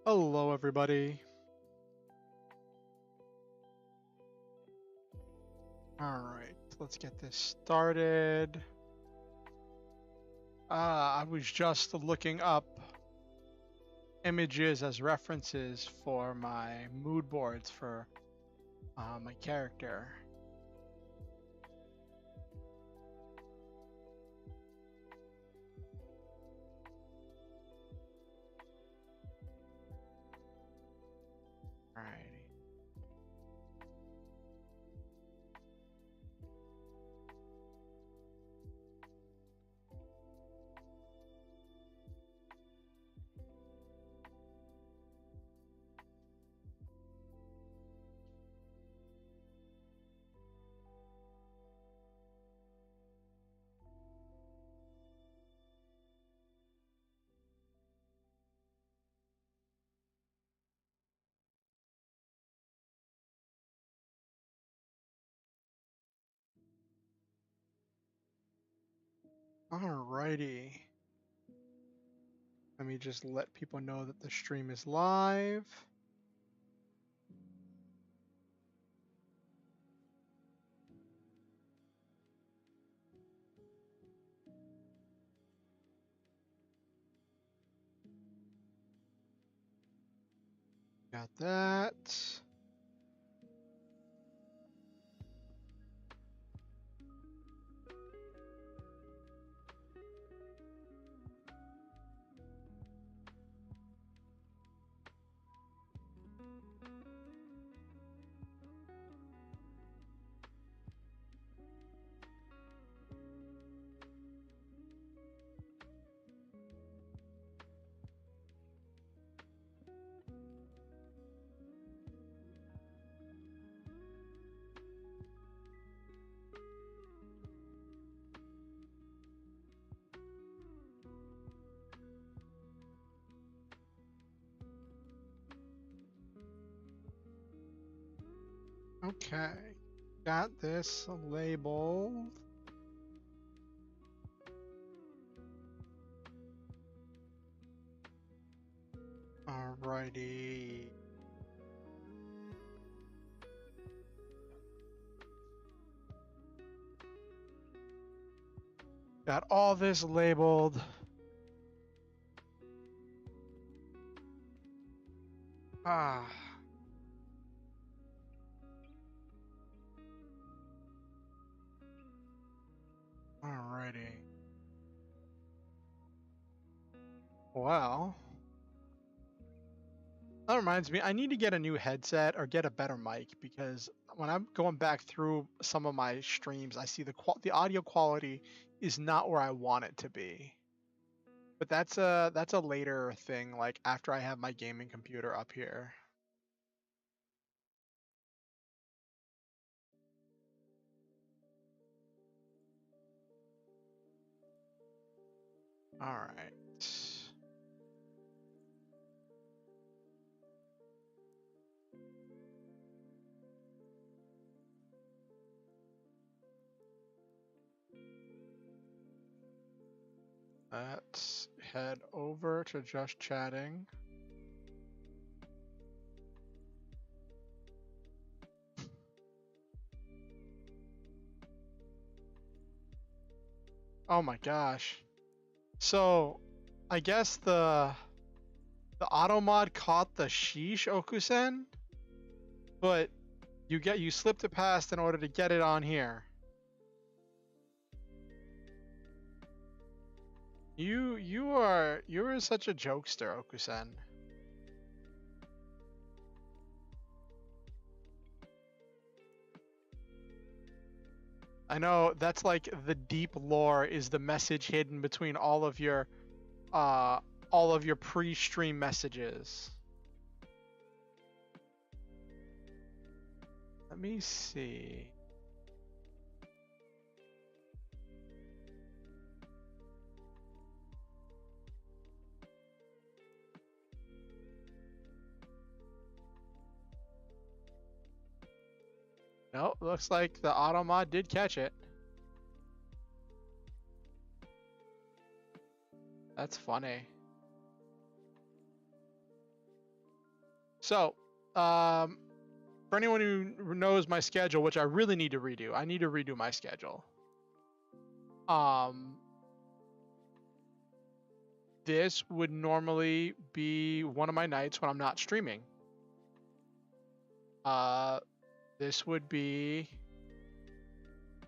Hello, everybody. All right, let's get this started. I was just looking up images as references for my mood boards for my character. Alrighty. Alrighty. Let me just let people know that the stream is live. Got that. Okay, got this labeled. Alrighty. Got all this labeled. Ah. Alrighty. Well, that reminds me, I need to get a new headset or get a better mic because when I'm going back through some of my streams, I see the audio quality is not where I want it to be. But that's a later thing, like after I have my gaming computer up here. All right. Let's head over to just chatting. Oh my gosh. So, I guess the auto mod caught the sheesh Okusen, but you slipped it past in order to get it on here. You're such a jokester, Okusen. I know that's like the deep lore is the message hidden between all of your pre-stream messages. Let me see. No, looks like the auto mod did catch it. That's funny. So, for anyone who knows my schedule, which I really need to redo, I need to redo my schedule. This would normally be one of my nights when I'm not streaming. This would be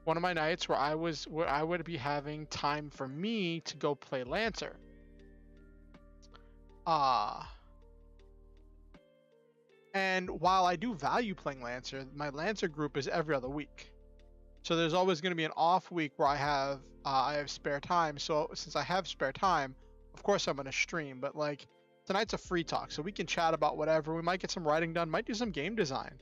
one of my nights where I would be having time for me to go play Lancer. And while I do value playing Lancer, my Lancer group is every other week. So there's always going to be an off week where I have spare time. So since I have spare time, of course I'm going to stream. But like tonight's a free talk, so we can chat about whatever. We might get some writing done, might do some game design.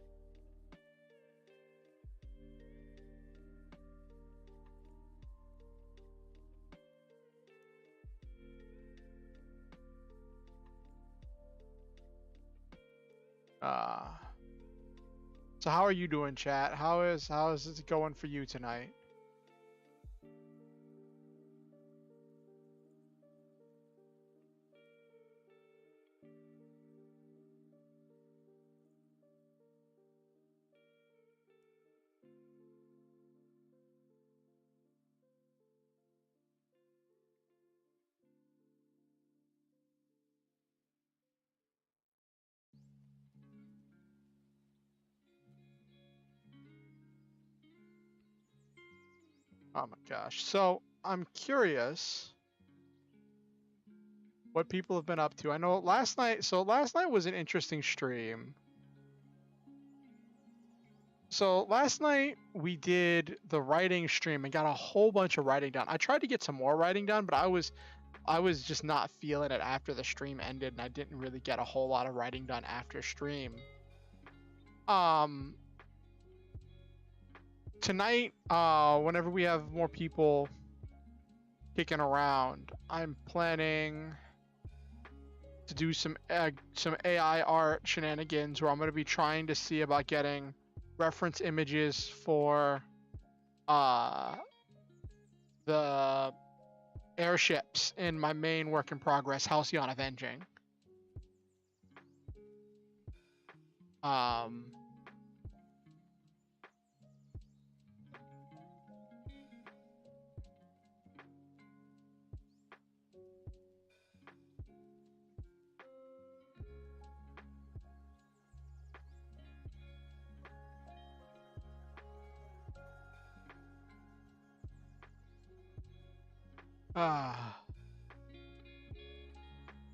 So how are you doing, chat? How is it going for you tonight? Oh my gosh. So I'm curious what people have been up to. I know last night was an interesting stream. So last night we did the writing stream and got a whole bunch of writing done. I tried to get some more writing done, but I was just not feeling it after the stream ended, and I didn't really get a whole lot of writing done after stream. Tonight, whenever we have more people kicking around, I'm planning to do some AI art shenanigans where I'm going to be trying to see about getting reference images for the airships in my main work in progress, Halcyon Avenging.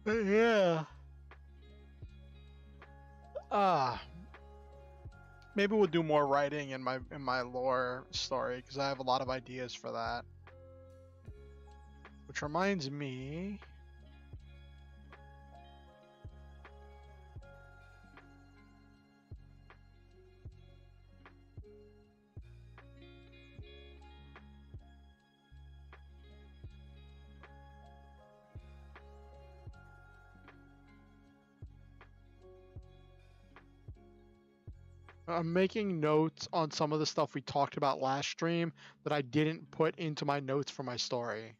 Yeah. Maybe we'll do more writing in my lore story because I have a lot of ideas for that. Which reminds me, I'm making notes on some of the stuff we talked about last stream that I didn't put into my notes for my story.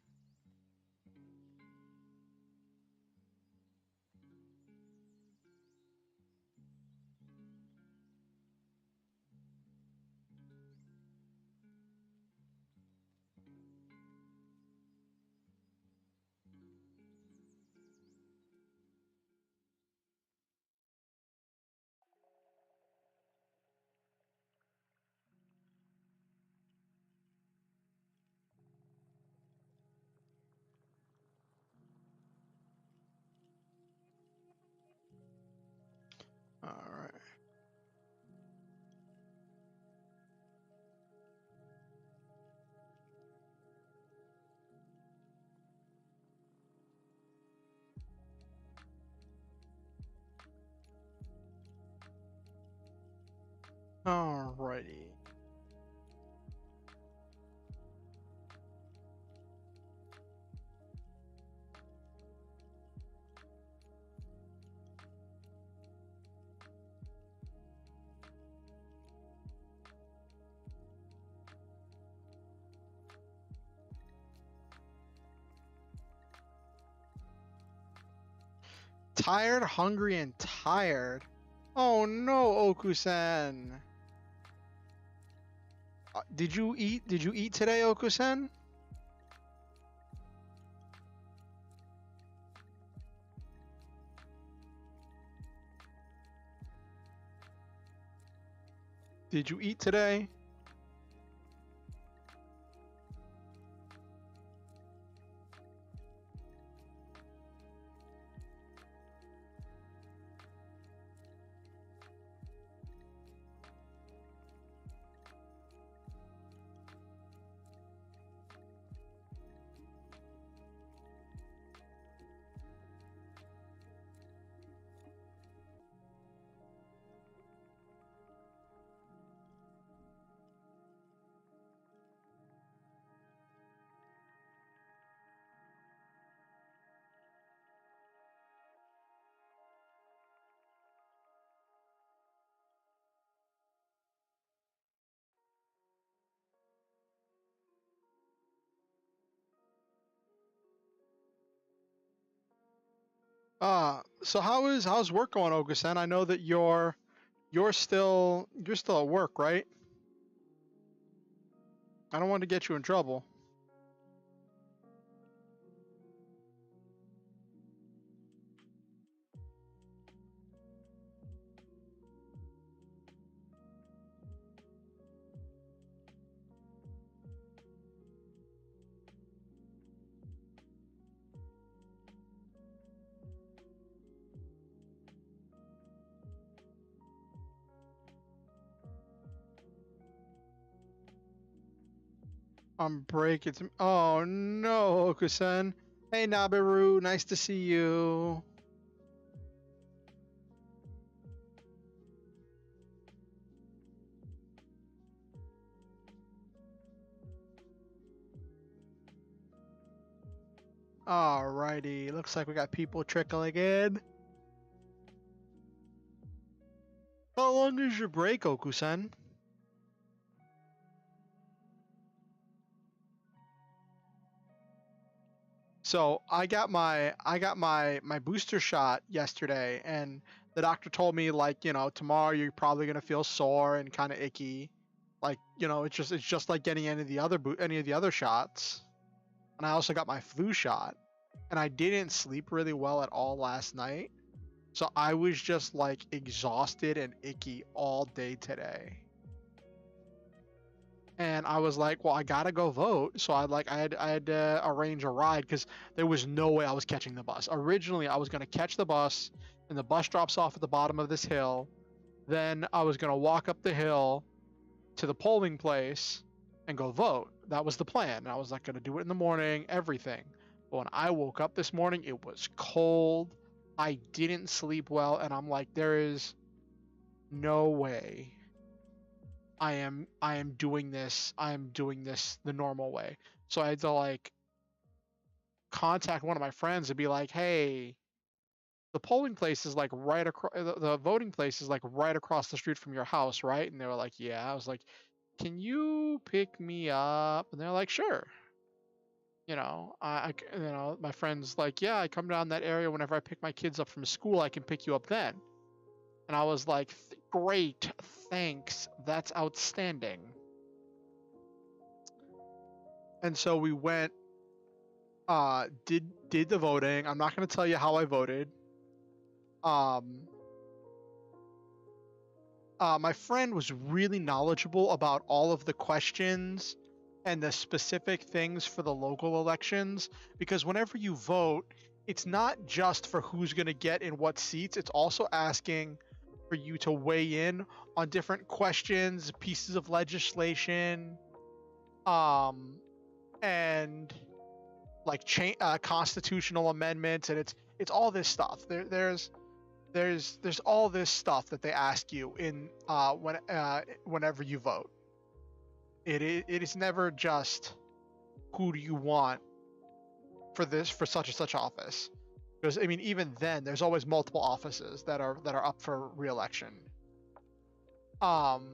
All right. Alrighty. Tired, hungry, and tired. Oh no, Okusen. Did you eat? Did you eat today, Okusen? Did you eat today? So how's work going, Okusen? I know that you're still at work, right? I don't want to get you in trouble. I'm breaking some. Oh no, Okusen. Hey Nabiru, nice to see you. Alrighty, looks like we got people trickling in. How long is your break, Okusen? So I got my booster shot yesterday, and the doctor told me, like, tomorrow you're probably gonna feel sore and kind of icky, like, it's just like getting any of the other shots. And I also got my flu shot, and I didn't sleep really well at all last night, so I was just like exhausted and icky all day today. And I was like, well, I gotta go vote. So I had to arrange a ride because there was no way I was catching the bus. Originally, I was gonna catch the bus, and the bus drops off at the bottom of this hill. Then I was gonna walk up the hill to the polling place and go vote. That was the plan. And I was like gonna do it in the morning, everything. But when I woke up this morning, it was cold. I didn't sleep well, and I'm like, there is no way I am doing this the normal way. So I had to like contact one of my friends and be like, "Hey, the polling place is like right across the voting place is like right across the street from your house, right?" And they were like, "Yeah." I was like, "Can you pick me up?" And they're like, "Sure." My friend's like, "Yeah, I come down that area whenever I pick my kids up from school. I can pick you up then." And I was like, "Great, thanks. That's outstanding." And so we went, did the voting. I'm not going to tell you how I voted. Um, my friend was really knowledgeable about all of the questions and the specific things for the local elections, because whenever you vote, it's not just for who's going to get in what seats, it's also asking for you to weigh in on different questions, pieces of legislation, um, and like constitutional amendments, and it's all this stuff. There's all this stuff that they ask you in whenever you vote. It is never just who do you want for such and such office, because I mean even then there's always multiple offices that are up for re-election. Um,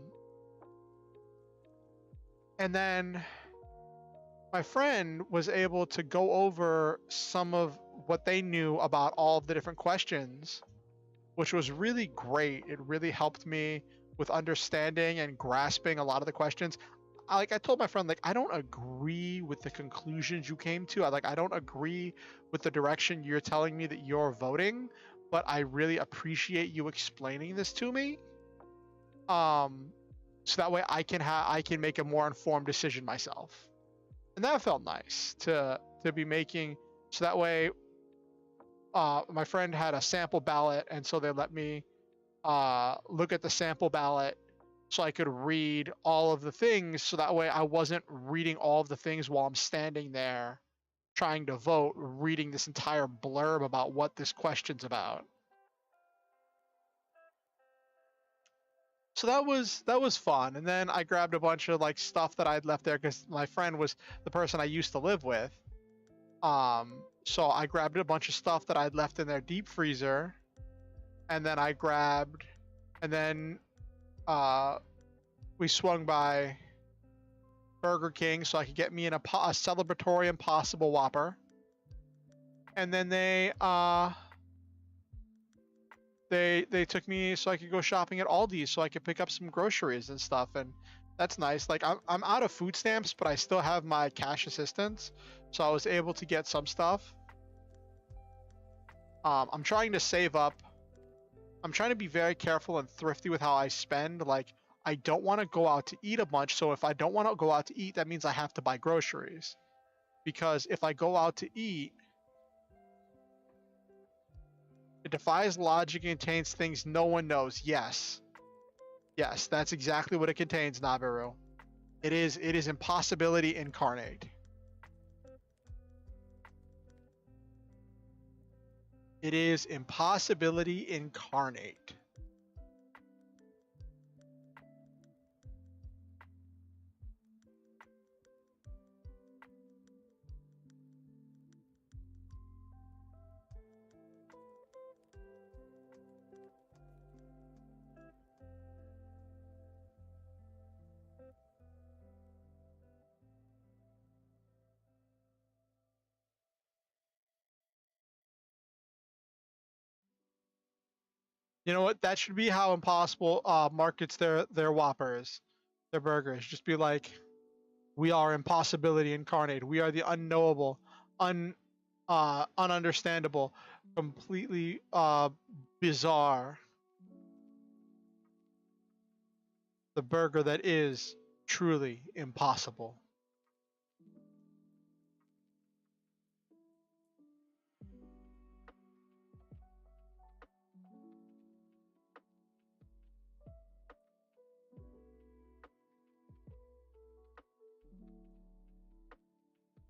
and then my friend was able to go over some of what they knew about all of the different questions, which was really great. It really helped me with understanding and grasping a lot of the questions. I told my friend, like, I don't agree with the conclusions you came to. I don't agree with the direction you're telling me that you're voting, but I really appreciate you explaining this to me. So that way I can make a more informed decision myself. And that felt nice to be making. So that way, my friend had a sample ballot, and so they let me look at the sample ballot so I could read all of the things. So that way I wasn't reading all of the things while I'm standing there trying to vote, reading this entire blurb about what this question's about. So that was fun. And then I grabbed a bunch of like stuff that I'd left there because my friend was the person I used to live with. So I grabbed a bunch of stuff that I'd left in their deep freezer, and then and then uh, we swung by Burger King so I could get me a celebratory Impossible Whopper, and then they took me so I could go shopping at Aldi so I could pick up some groceries and stuff, and that's nice. Like I'm out of food stamps, but I still have my cash assistance, so I was able to get some stuff. I'm trying to save up. I'm trying to be very careful and thrifty with how I spend. Like I don't want to go out to eat a bunch, so if I don't want to go out to eat, that means I have to buy groceries. Because if I go out to eat, it defies logic and contains things no one knows. Yes. Yes, that's exactly what it contains, Nabiru. It is impossibility incarnate. It is impossibility incarnate. You know what? That should be how Impossible markets their Whoppers, their burgers. Just be like, we are impossibility incarnate. We are the unknowable, ununderstandable, completely bizarre. The burger that is truly impossible.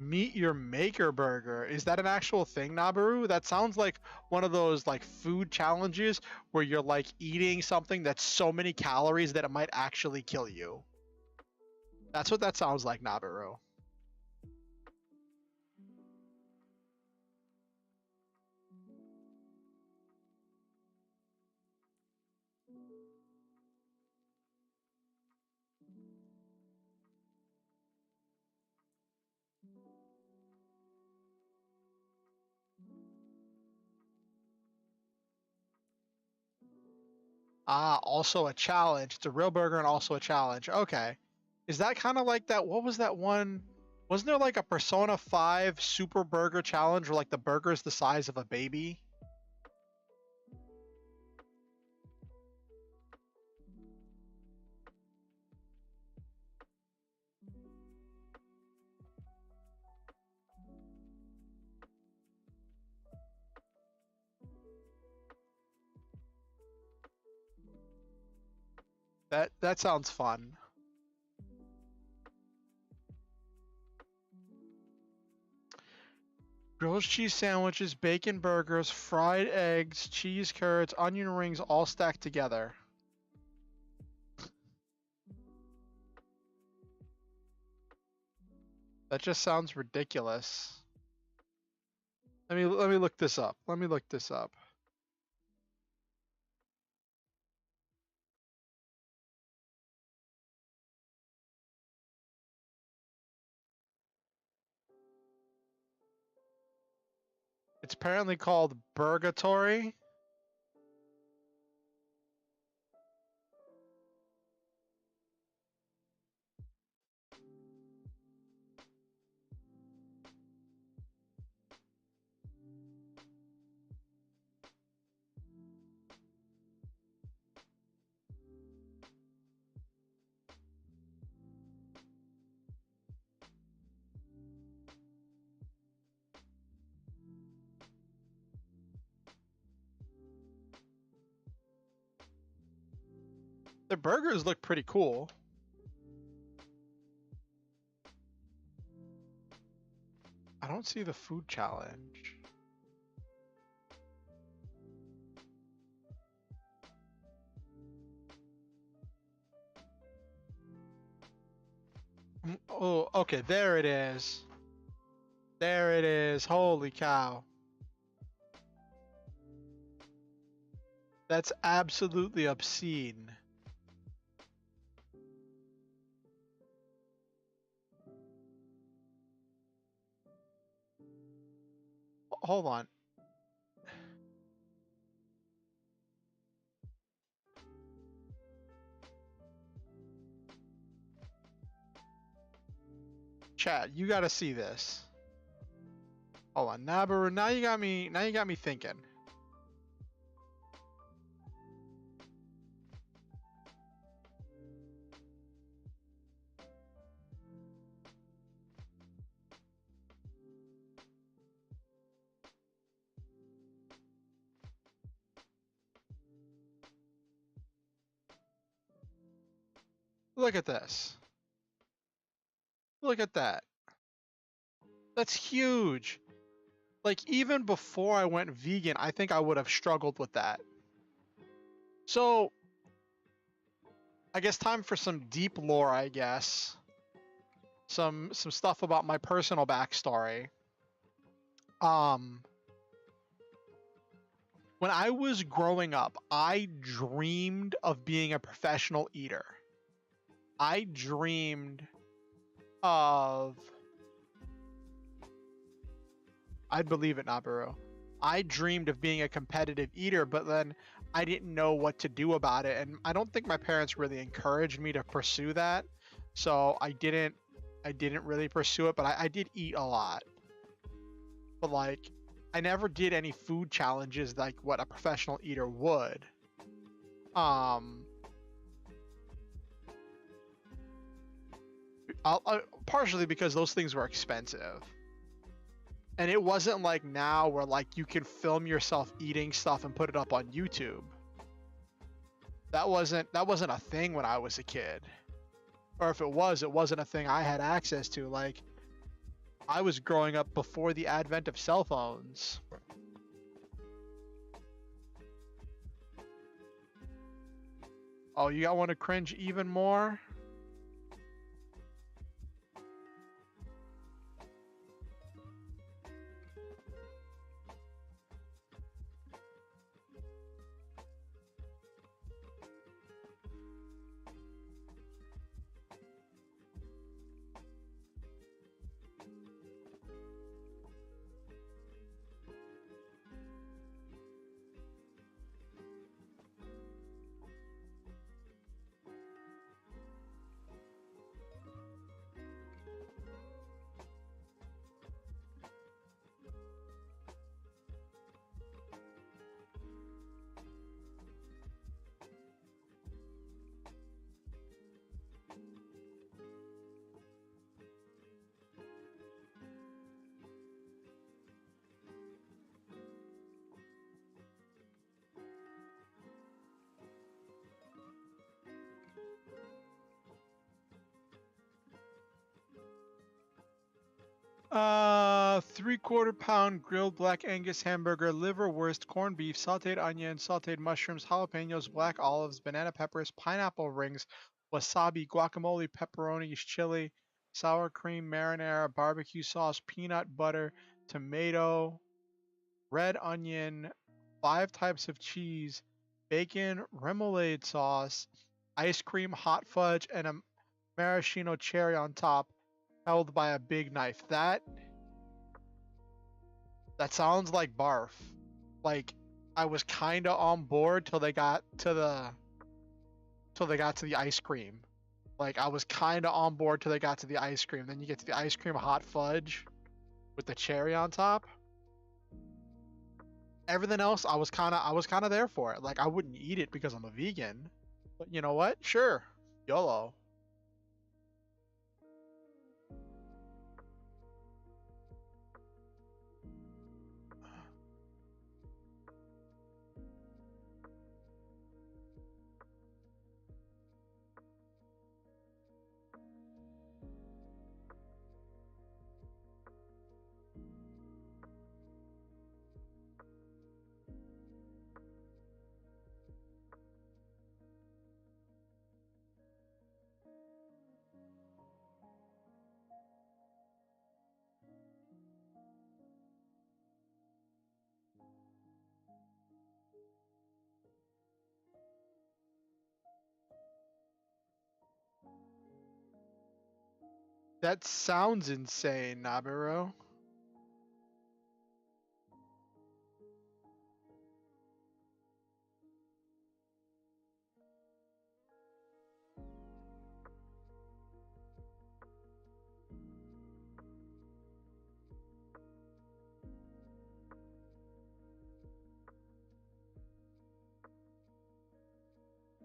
Meet your maker burger. Is that an actual thing, Nabaru? That sounds like one of those like food challenges where you're like eating something that's so many calories that it might actually kill you. That's what that sounds like, Nabaru. Ah, also a challenge. It's a real burger and also a challenge. Okay. Is that kind of like that? What was that one? Wasn't there like a Persona 5 super burger challenge where like the burger's the size of a baby? That sounds fun. Grilled cheese sandwiches, bacon burgers, fried eggs, cheese curds, onion rings all stacked together. That just sounds ridiculous. Let me look this up. Let me look this up. It's apparently called Burgatory. burgers look pretty cool. I don't see the food challenge. Oh, okay, there it is. There it is. Holy cow. That's absolutely obscene. Hold on. Chat, you gotta see this. Hold on, Nabaru. Now you got me. Now you got me thinking. Look at this. Look at that. That's huge. Like, even before I went vegan, I think I would have struggled with that. So, I guess time for some deep lore, I guess. Some stuff about my personal backstory. When I was growing up, I dreamed of being a professional eater. I dreamed of... I'd believe it, Nabaru. I dreamed of being a competitive eater, but then I didn't know what to do about it, and I don't think my parents really encouraged me to pursue that. So I didn't really pursue it, but I did eat a lot. But like, I never did any food challenges like what a professional eater would. Partially because those things were expensive. And it wasn't like now where like you can film yourself eating stuff and put it up on YouTube. That wasn't a thing when I was a kid. Or if it wasn't a thing I had access to. Like, I was growing up before the advent of cell phones. Oh, you got one to cringe even more? Three-quarter pound grilled black Angus hamburger, liverwurst, corned beef, sauteed onion, sauteed mushrooms, jalapenos, black olives, banana peppers, pineapple rings, wasabi, guacamole, pepperoni, chili, sour cream, marinara, barbecue sauce, peanut butter, tomato, red onion, 5 types of cheese, bacon, remoulade sauce, ice cream, hot fudge, and a maraschino cherry on top, held by a big knife. That sounds like barf. Like, I was kind of on board till they got to the ice cream. Like, I was kind of on board till they got to the ice cream. Then you get to the ice cream hot fudge with the cherry on top. Everything else, I was kind of there for it. Like, I wouldn't eat it because I'm a vegan, but you know what? Sure, YOLO. That sounds insane, Nabiru.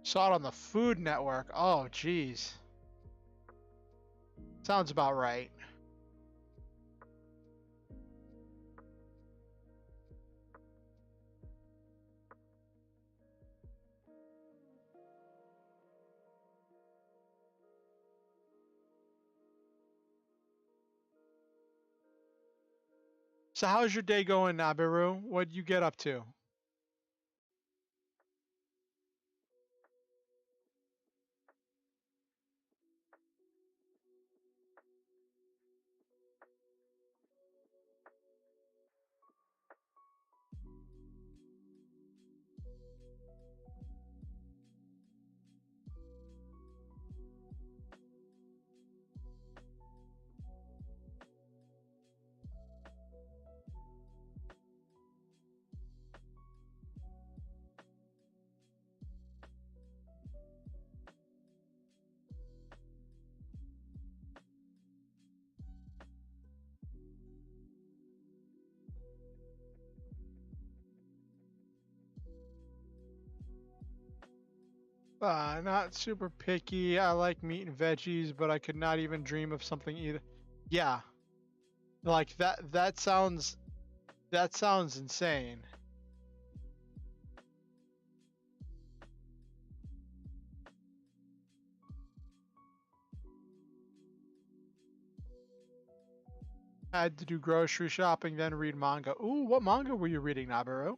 Saw it on the Food Network. Oh, geez. Sounds about right. So how's your day going, Nabiru? What'd you get up to? Not super picky. I like meat and veggies, but I could not even dream of something either. Yeah, like that. That sounds insane. Had to do grocery shopping, then read manga. Ooh, what manga were you reading, Nabiru?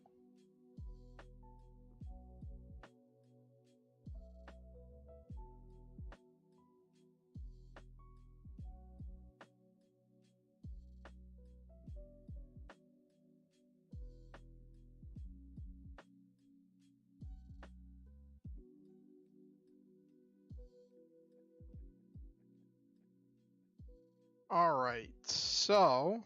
All right, so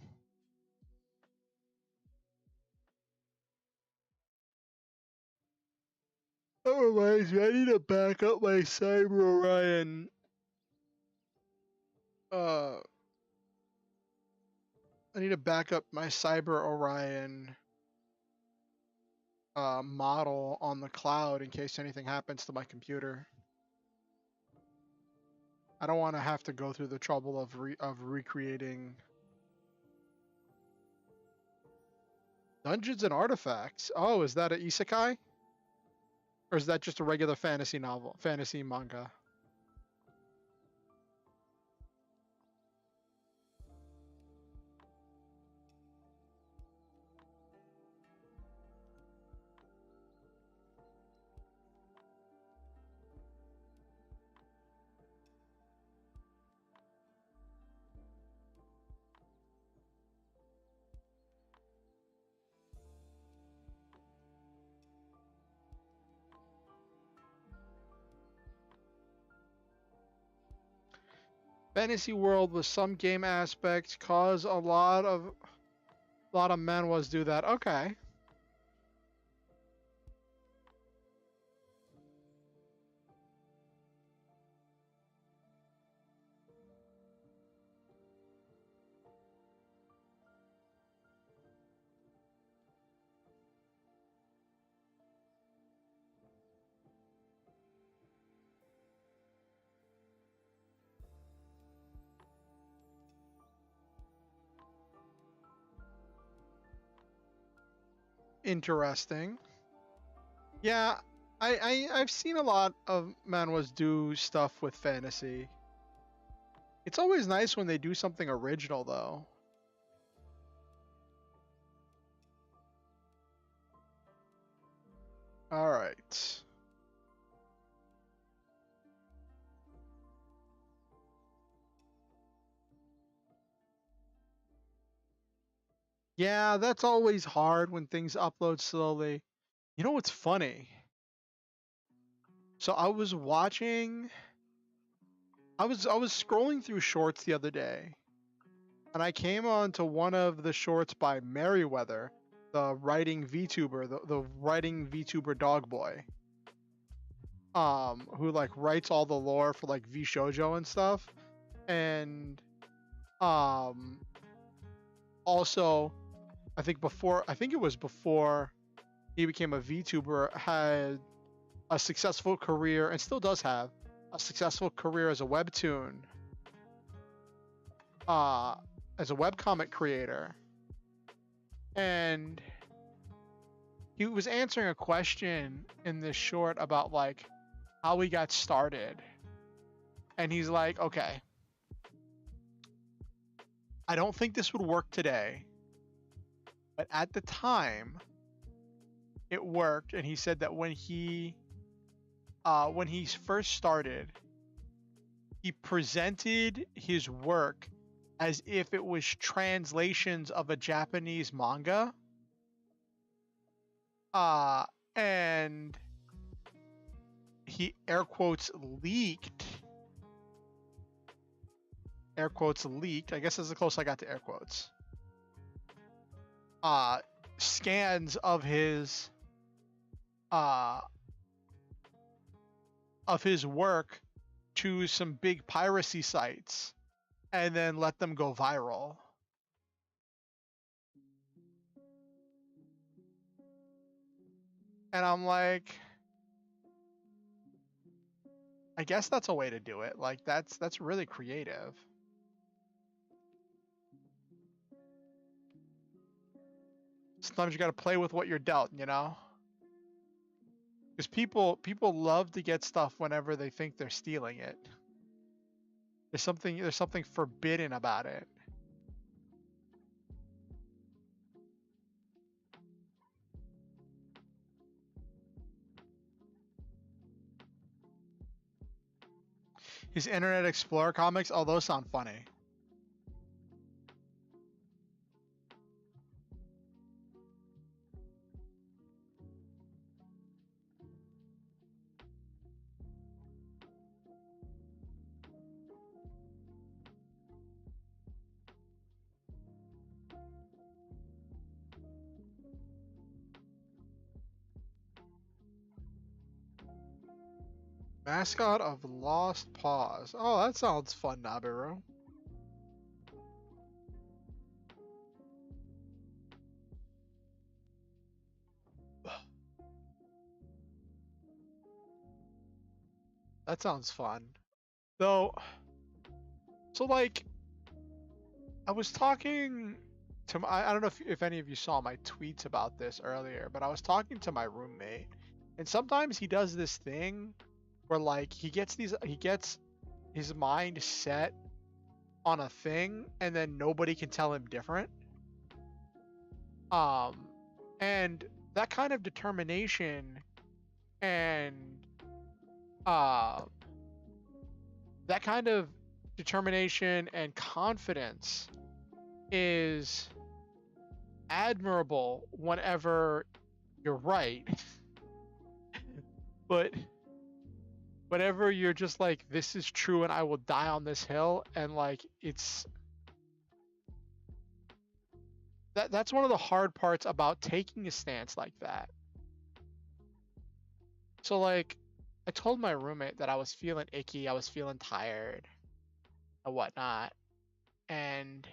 that reminds me, I need to back up my Cyber Orion. Uh, I need to back up my Cyber Orion model on the cloud in case anything happens to my computer. I don't want to have to go through the trouble of recreating Dungeons and Artifacts. Oh, is that an isekai? Or is that just a regular fantasy novel, fantasy manga? Fantasy world with some game aspects cause a lot of manhwas do that. Okay. Interesting. Yeah, I've seen a lot of manhwas do stuff with fantasy. It's always nice when they do something original though. All right. Yeah, that's always hard when things upload slowly. You know what's funny? So I was scrolling through shorts the other day, and I came onto one of the shorts by Merriweather, the writing VTuber, the writing VTuber dog boy, who like writes all the lore for like V Shoujo and stuff, and um, also I think it was before he became a VTuber, had a successful career and still does have a successful career as a webtoon, as a webcomic creator. And he was answering a question in this short about like how he got started. And he's like, okay, I don't think this would work today, but at the time it worked. And he said that when he first started, he presented his work as if it was translations of a Japanese manga. And he air quotes leaked. I guess that's the closest I got to air quotes. Scans of his work to some big piracy sites and then let them go viral. And I'm like, I guess that's a way to do it. Like that's really creative. Sometimes you got to play with what you're dealt, you know? Because people love to get stuff whenever they think they're stealing it. There's something forbidden about it. His Internet Explorer comics, oh, those sound funny. Mascot of Lost Paws. Oh, that sounds fun, Nabiru. That sounds fun. Though, so like, I was talking to my, I don't know if any of you saw my tweets about this earlier, but I was talking to my roommate, and sometimes he does this thing where like he gets his mind set on a thing and then nobody can tell him different. And that kind of determination and confidence is admirable whenever you're right. But whenever you're just like, this is true and I will die on this hill, and like that's one of the hard parts about taking a stance like that. So like, I told my roommate that I was feeling icky, I was feeling tired and whatnot, and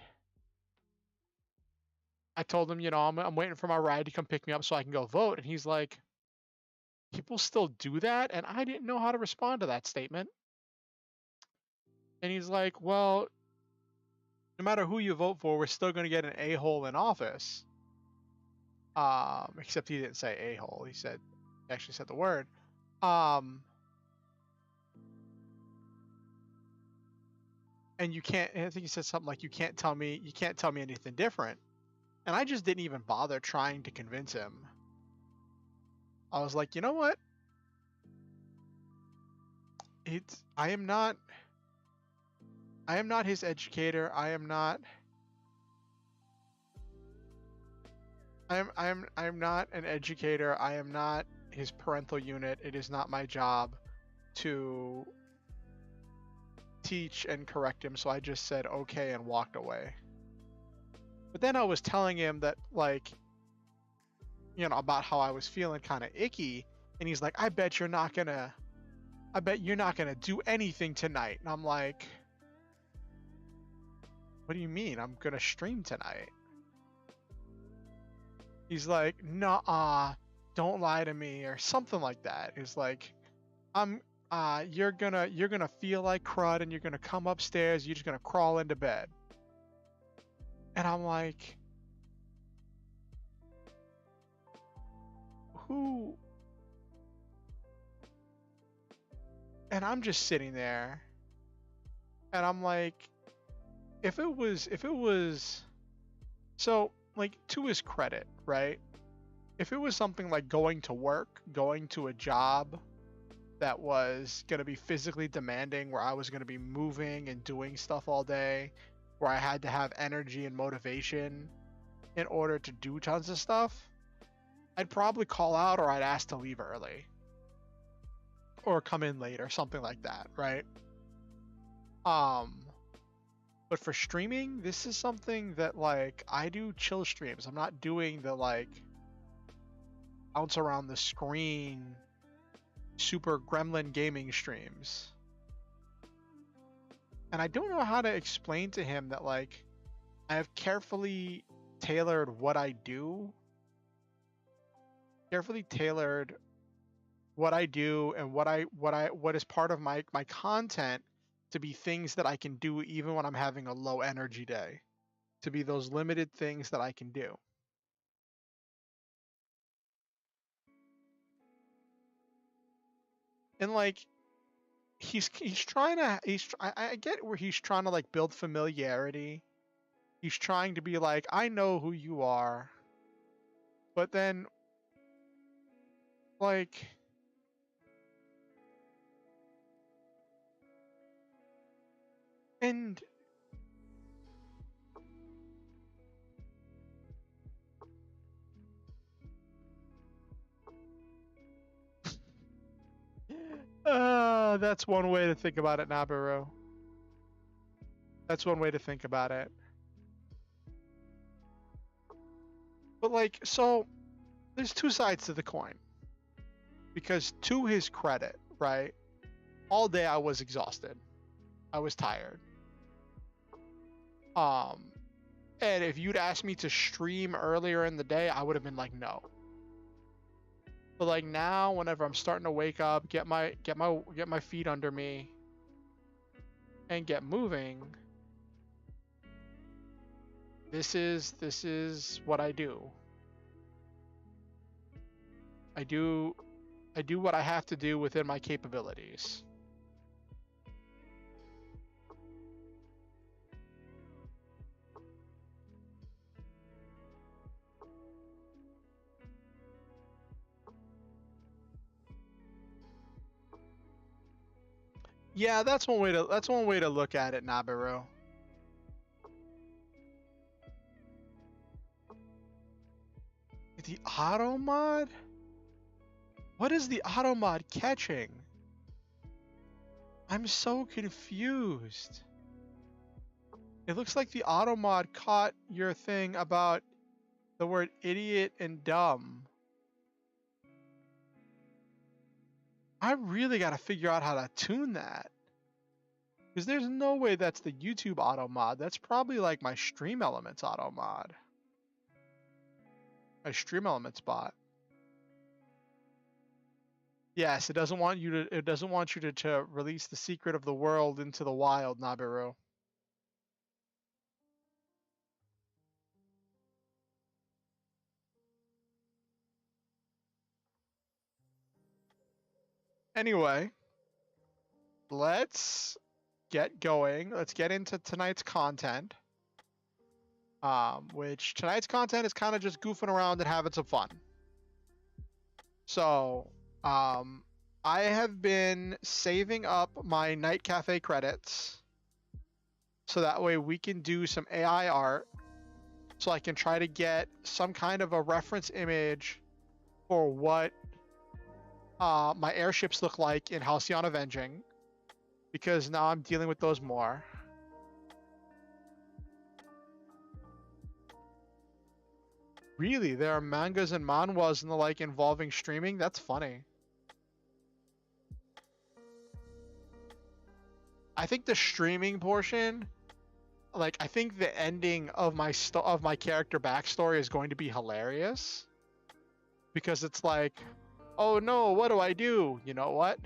I told him, you know, I'm waiting for my ride to come pick me up so I can go vote. And he's like, people still do that? And I didn't know how to respond to that statement. And he's like, well, no matter who you vote for, we're still going to get an a-hole in office. Except he didn't say a-hole. He actually said the word. And you can't, I think he said something like, you can't tell me anything different. And I just didn't even bother trying to convince him. I was like, you know what? I am not his educator. I am not an educator. I am not his parental unit. It is not my job to teach and correct him, so I just said okay and walked away. But then I was telling him that, like, you know, about how I was feeling kind of icky, and he's like, I bet you're not gonna do anything tonight. And I'm like, what do you mean? I'm gonna stream tonight. He's like, nah, don't lie to me, or something like that. He's like, you're gonna feel like crud, and you're gonna come upstairs, you're just gonna crawl into bed. And I'm like, who? And I'm just sitting there, and I'm like, if it was, so, like, to his credit, right? If it was something like going to work, going to a job that was going to be physically demanding, where I was going to be moving and doing stuff all day, where I had to have energy and motivation in order to do tons of stuff, I'd probably call out, or I'd ask to leave early or come in late or something like that, right? But for streaming, this is something that, like, I do chill streams. I'm not doing the, like, bounce around the screen super gremlin gaming streams. And I don't know how to explain to him that, like, I have carefully tailored what I do. Carefully tailored what I do and what is part of my content to be things that I can do even when I'm having a low energy day. To be those limited things that I can do. And, like, I get where he's trying to, like, build familiarity. He's trying to be like, I know who you are. But then, like, and that's one way to think about it, Nabaru. That's one way to think about it. But, like, so there's two sides to the coin. Because to his credit, right? All day I was exhausted. I was tired. And if you'd asked me to stream earlier in the day, I would have been like, no. But, like, now, whenever I'm starting to wake up, get my feet under me, and get moving, this is what I do. I do what I have to do within my capabilities. Yeah, that's one way to look at it, Nabaru. The auto mod? What is the auto mod catching? I'm so confused. It looks like the auto mod caught your thing about the word idiot and dumb. I really got to figure out how to tune that. Because there's no way that's the YouTube auto mod. That's probably like my Stream Elements auto mod. My Stream Elements bot. Yes, it doesn't want you to release the secret of the world into the wild, Nabiru. Anyway, let's get going. Let's get into tonight's content. Which tonight's content is kind of just goofing around and having some fun. So, I have been saving up my Night Cafe credits so that way we can do some AI art, so I can try to get some kind of a reference image for what my airships look like in Halcyon Avenging. because now I'm dealing with those more. Really, there are mangas and manhwas and the like involving streaming? That's funny. I think the streaming portion, like I think the ending of my character backstory is going to be hilarious because it's like, oh no, what do I do? You know what?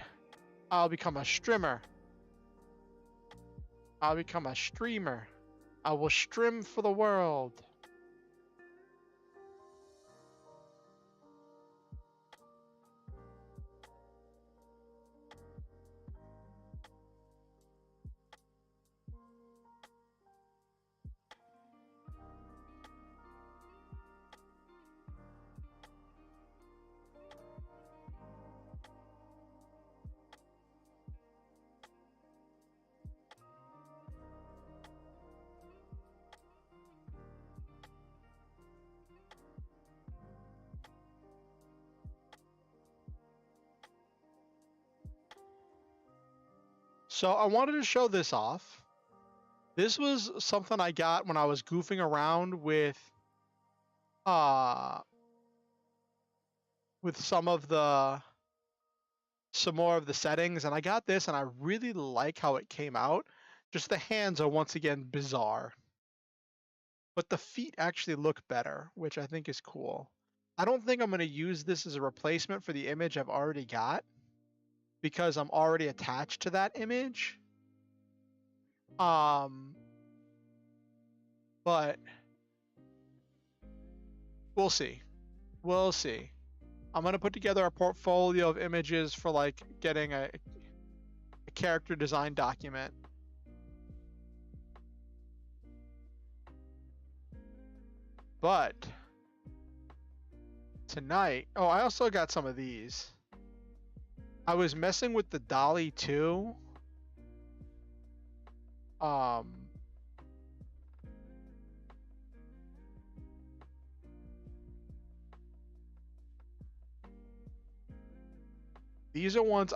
I'll become a streamer. I'll become a streamer. I will stream for the world. So I wanted to show this off. This was something I got when I was goofing around uh with some more of the settings, and I got this and I really like how it came out. Just the hands are once again bizarre. But the feet actually look better, which I think is cool. I don't think I'm going to use this as a replacement for the image I've already got because I'm already attached to that image. But we'll see. We'll see. I'm going to put together a portfolio of images for like getting a character design document. But tonight, oh, I also got some of these. I was messing with the Dolly too. These are ones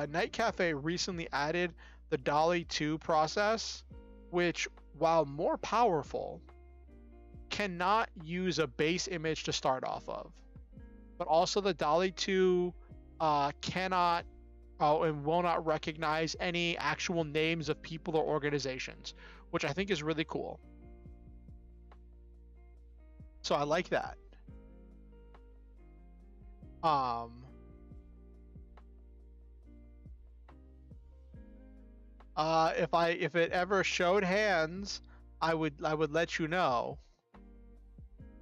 Night Cafe recently added the Dolly 2 process, which, while more powerful, cannot use a base image to start off of. But also the Dolly 2 cannot and will not recognize any actual names of people or organizations, which I think is really cool. So I like that. If it ever showed hands, I would let you know.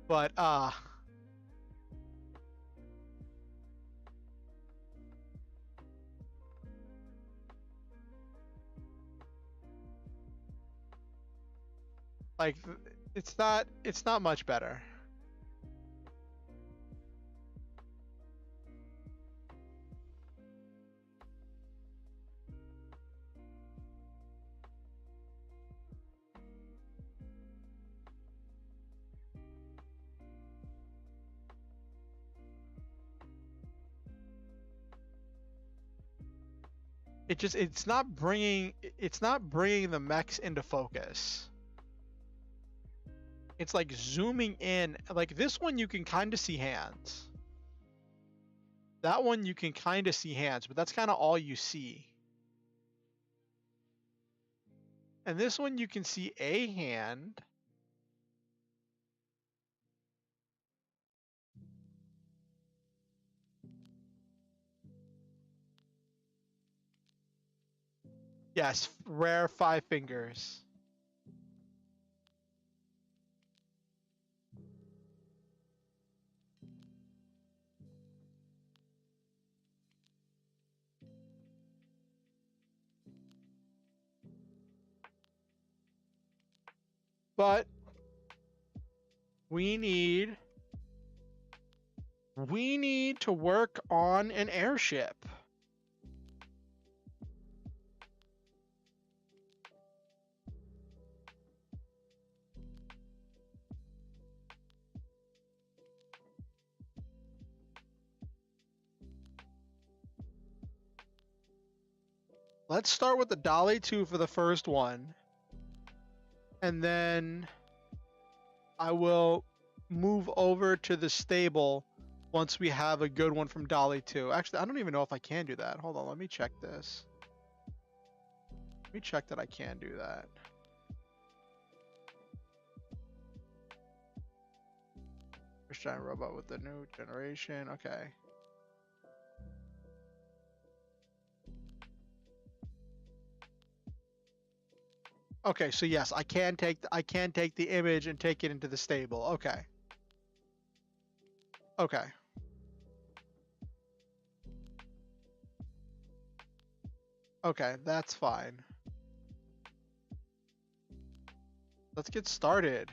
But like it's not much better. It's not bringing the mechs into focus. It's like zooming in. Like this one you can kind of see hands. That one you can kind of see hands, but that's kind of all you see. And this one you can see a hand. Yes, rare 5 fingers. But we need to work on an airship. Let's start with the Dolly 2 for the first one. And then I will move over to the stable once we have a good one from Dolly 2. Actually, I don't even know if I can do that. Hold on, let me check this. Let me check that I can do that. First giant robot with the new generation. Okay. Okay, so yes, I can take the image and take it into the stable. Okay. Okay. Okay, that's fine. Let's get started.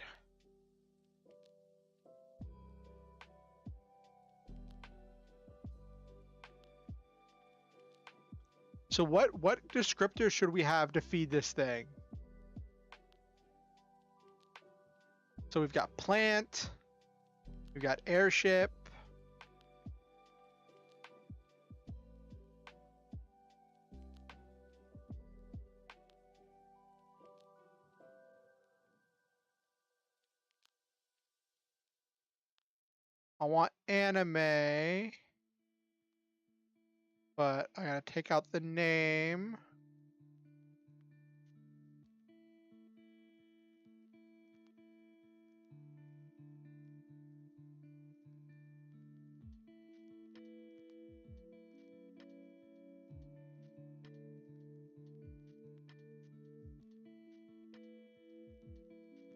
So what descriptors should we have to feed this thing? So we've got plant, we've got airship, I want anime, but I gotta take out the name.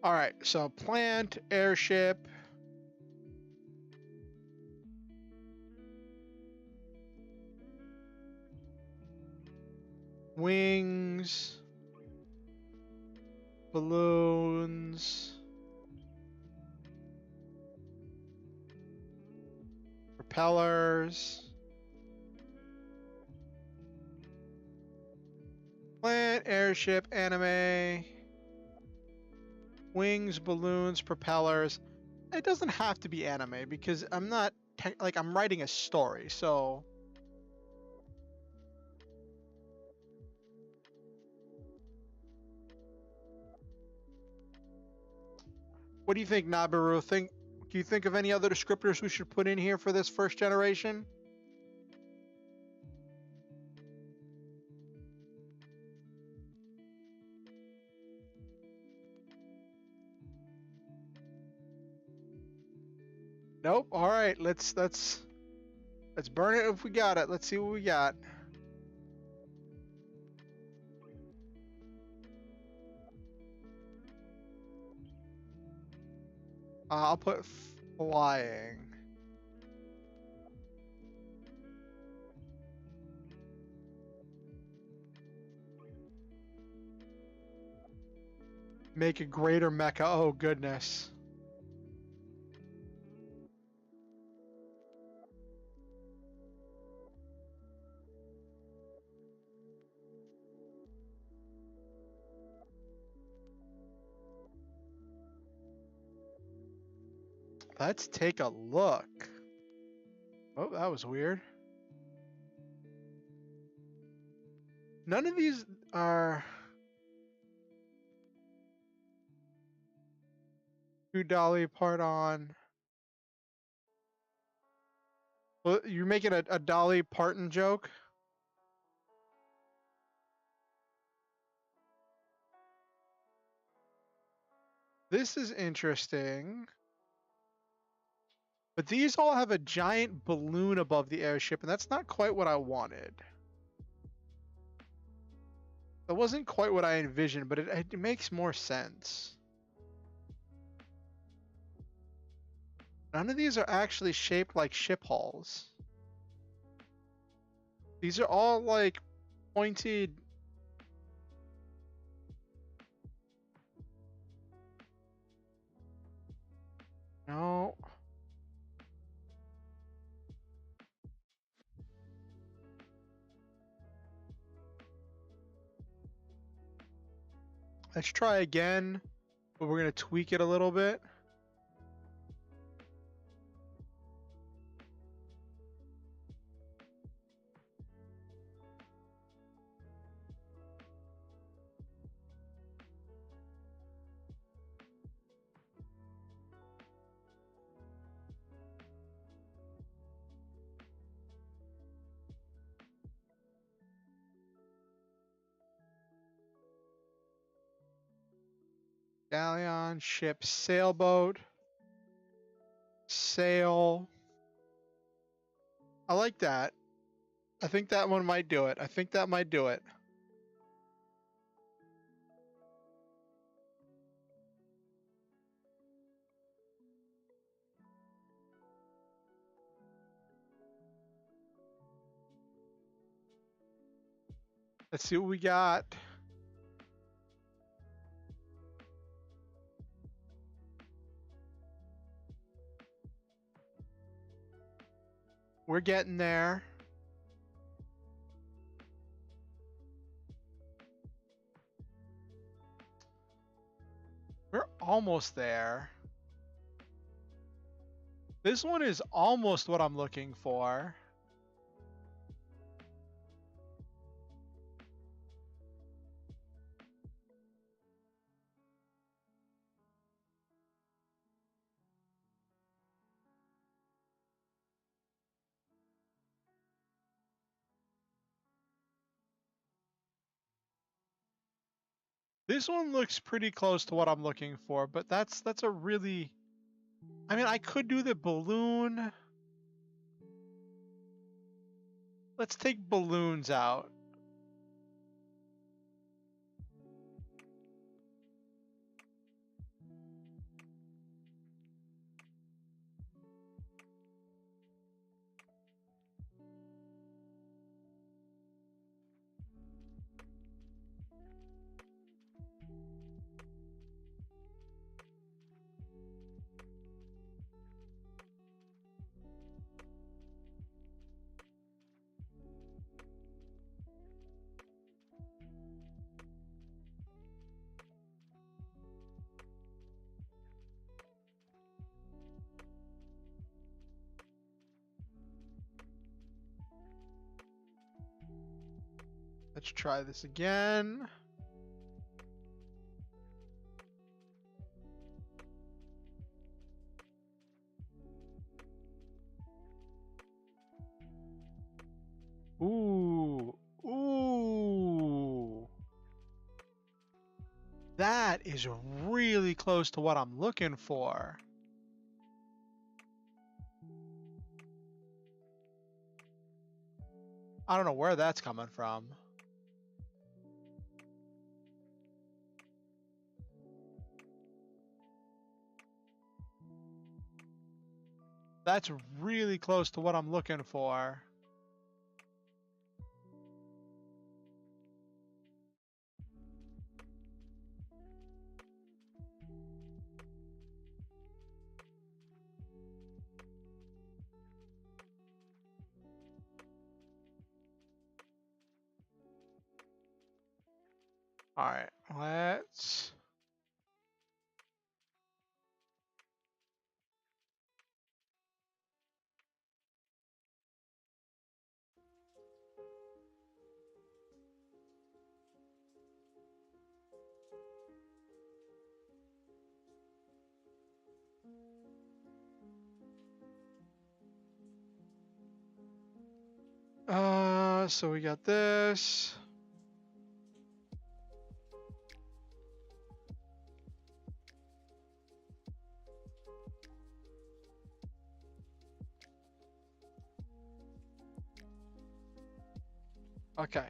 All right, so plant, airship, wings, balloons, propellers, plant, airship, anime, wings, balloons, propellers. It doesn't have to be anime because I'm not like I'm writing a story, so what do you think, Nabaru? Do you think of any other descriptors we should put in here for this first generation? Nope. All right, let's burn it if we got it. Let's see what we got. I'll put flying. Make a greater mecha. Oh goodness. Let's take a look. Oh, that was weird. None of these are two dolly part on. Well, you're making a Dolly Parton joke? This is interesting. But these all have a giant balloon above the airship, and that's not quite what I wanted. That wasn't quite what I envisioned, but it makes more sense. None of these are actually shaped like ship hulls. These are all like pointed. No. Let's try again, but we're going to tweak it a little bit. Galleon, ship, sailboat, sail. I like that. I think that one might do it. I think that might do it. Let's see what we got. We're getting there. We're almost there. This one is almost what I'm looking for. This one looks pretty close to what I'm looking for, but that's a really... I mean, I could do the balloon. Let's take balloons out. Let's try this again. Ooh, ooh. That is really close to what I'm looking for. I don't know where that's coming from. That's really close to what I'm looking for. All right, let's... So we got this. Okay.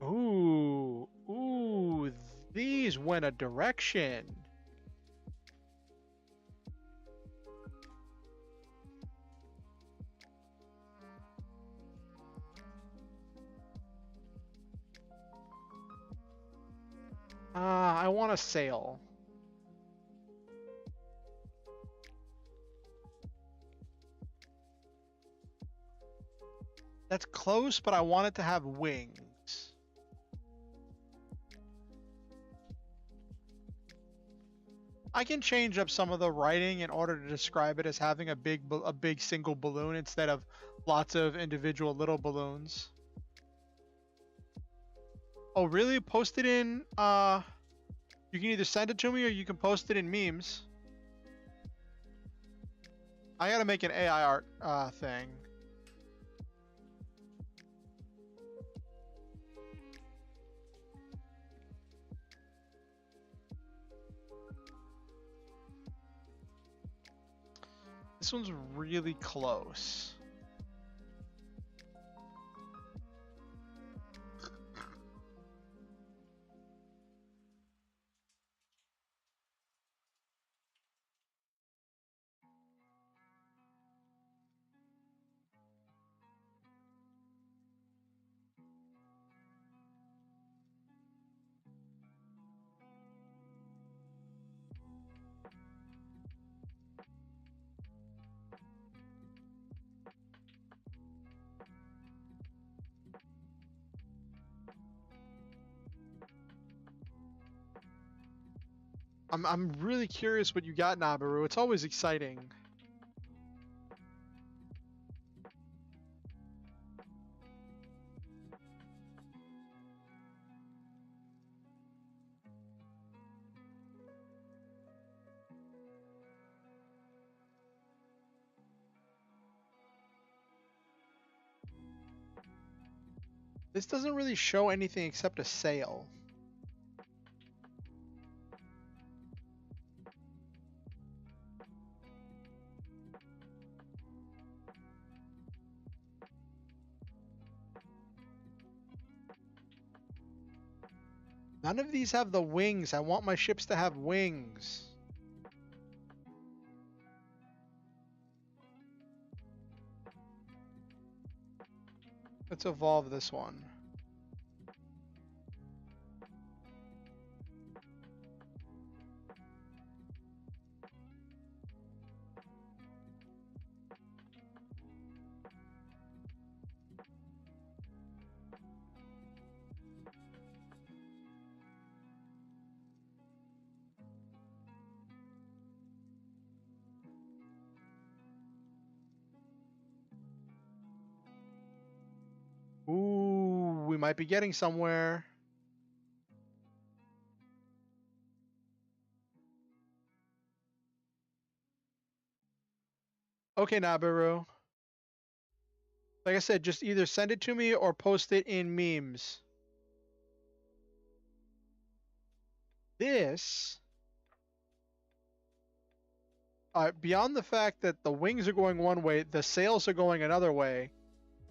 Ooh, ooh, these went a direction. I want to sail. That's close, but I want it to have wings. I can change up some of the writing in order to describe it as having a big single balloon instead of lots of individual little balloons. Oh, really? Post it in you can either send it to me or you can post it in memes. I gotta make an AI art thing. This one's really close. I'm really curious what you got, Nabaru. It's always exciting. This doesn't really show anything except a sail. None of these have the wings. I want my ships to have wings. Let's evolve this one. Ooh, we might be getting somewhere. Okay, Nabaru. Like I said, just either send it to me or post it in memes. This, beyond the fact that the wings are going one way, the sails are going another way,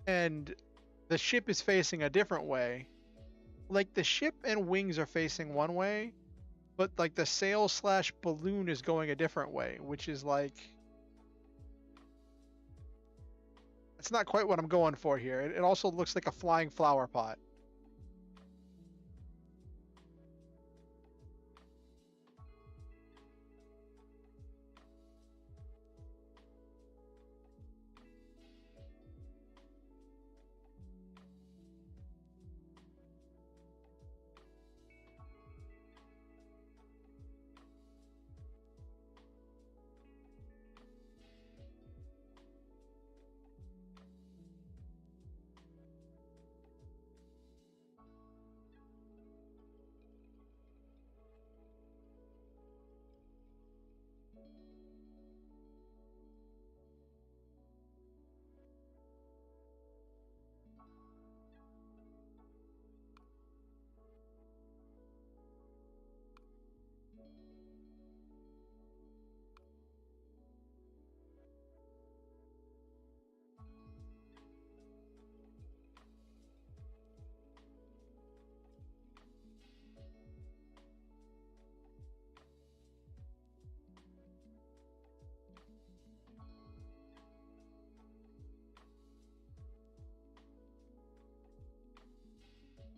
and the ship is facing a different way. Like the ship and wings are facing one way, but like the sail slash balloon is going a different way, which is like, it's not quite what I'm going for here. It also looks like a flying flower pot.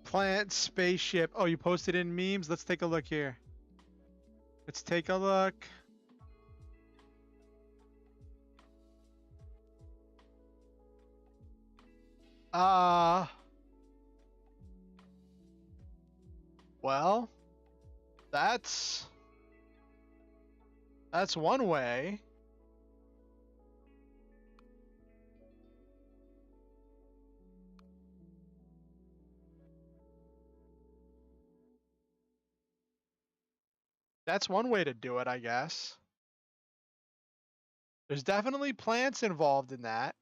Plant spaceship. Oh, you posted in memes? Let's take a look here. Let's take a look. Well, that's That's one way. That's one way to do it, I guess. There's definitely plants involved in that.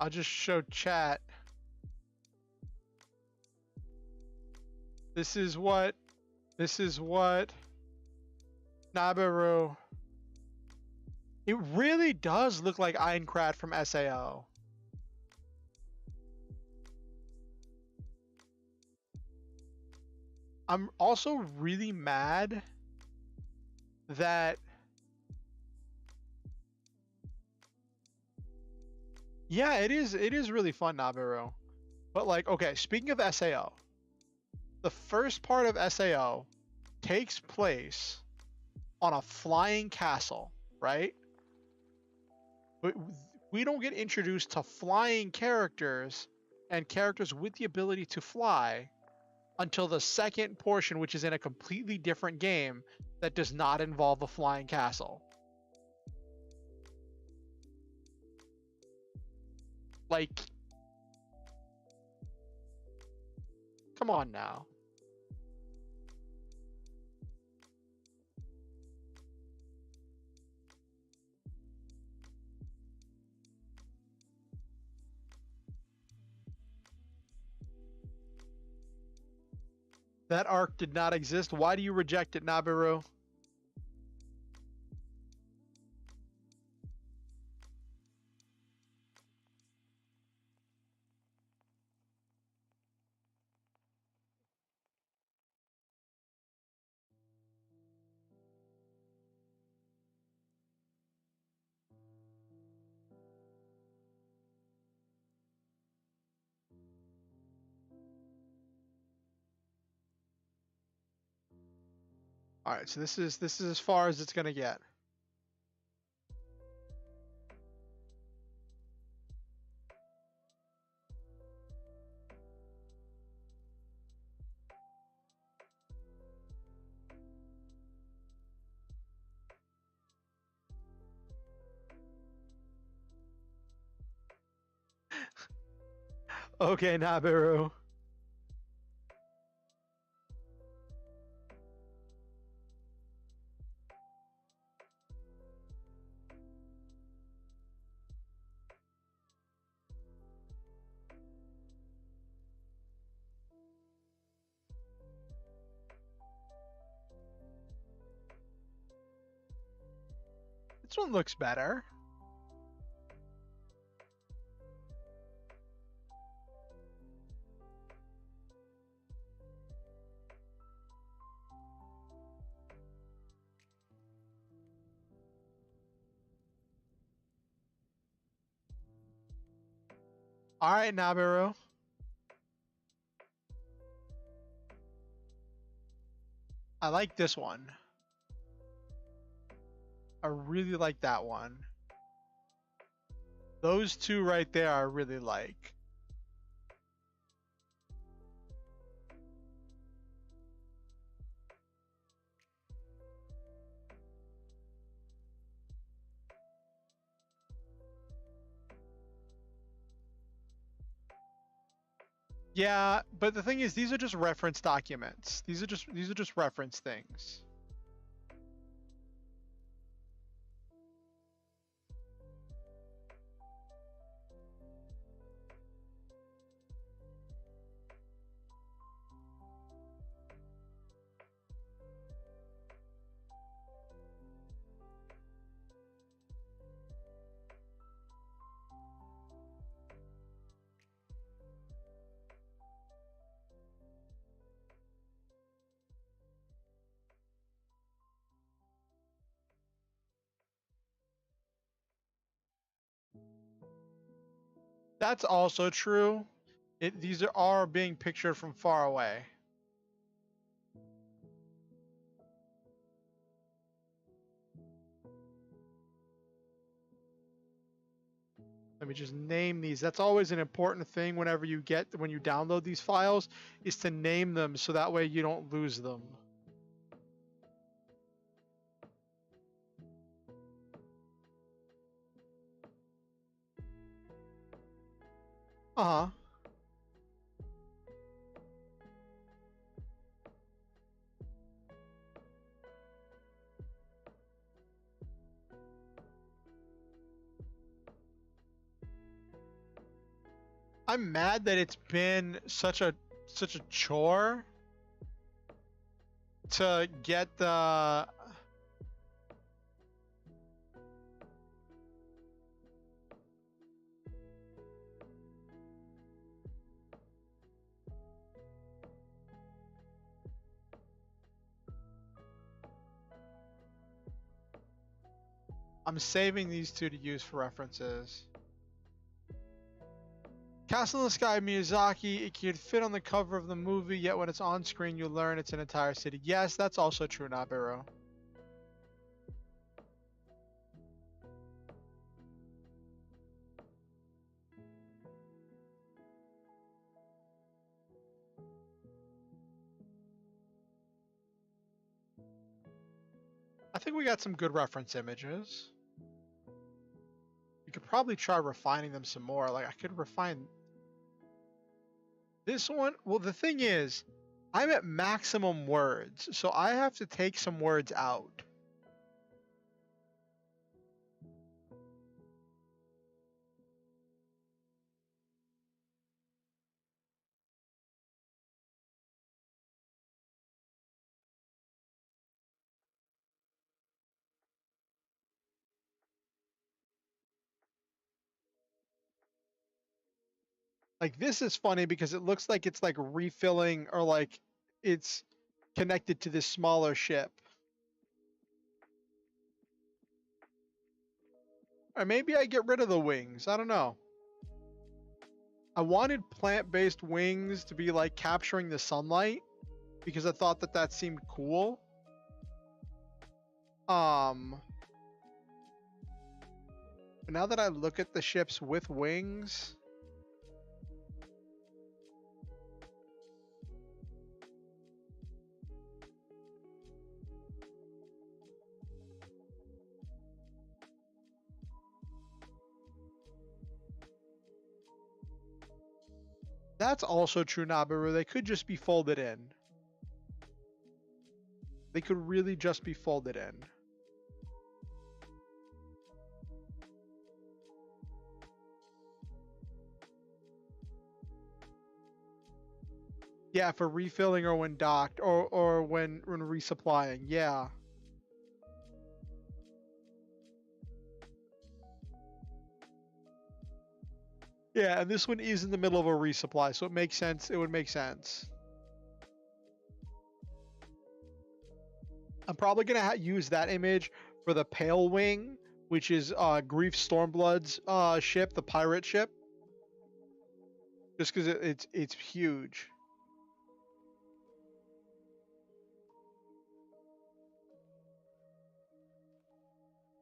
I'll just show chat. This is what Nabaru. It really does look like Aincrad from SAO. I'm also really mad that yeah, it is really fun, Nabaru. But like, okay, speaking of SAO, the first part of SAO takes place on a flying castle, right? But we don't get introduced to flying characters and characters with the ability to fly until the second portion, which is in a completely different game that does not involve a flying castle. Like, come on now. That arc did not exist. Why do you reject it, Nabiru? All right, so this is as far as it's gonna get. Okay, Nabiru. This one looks better. All right, Nabiru. I like this one. I really like that one. Those two right there I really like. Yeah, but the thing is, these are just reference documents. These are just reference things. That's also true. These are being pictured from far away. Let me just name these. That's always an important thing whenever when you download these files, is to name them so that way you don't lose them. Uh-huh. I'm mad that it's been such a chore to get the I'm saving these two to use for references. Castle in the Sky, Miyazaki, it could fit on the cover of the movie, yet when it's on screen, you learn it's an entire city. Yes, that's also true, Nabiru. I think we got some good reference images. You could probably try refining them some more. Like, I could refine this one. Well, the thing is, I'm at maximum words, so I have to take some words out. Like, this is funny because it looks like it's like refilling or like it's connected to this smaller ship. Or maybe I get rid of the wings. I don't know. I wanted plant-based wings to be like capturing the sunlight because I thought that that seemed cool. But now that I look at the ships with wings, that's also true, Nabiru. They could just be folded in. They could really just be folded in. Yeah, for refilling or when docked or when resupplying. Yeah. Yeah, and this one is in the middle of a resupply, so it makes sense. It would make sense. I'm probably gonna use that image for the Pale Wing, which is Grief Stormblood's ship, the pirate ship. Just because it's huge.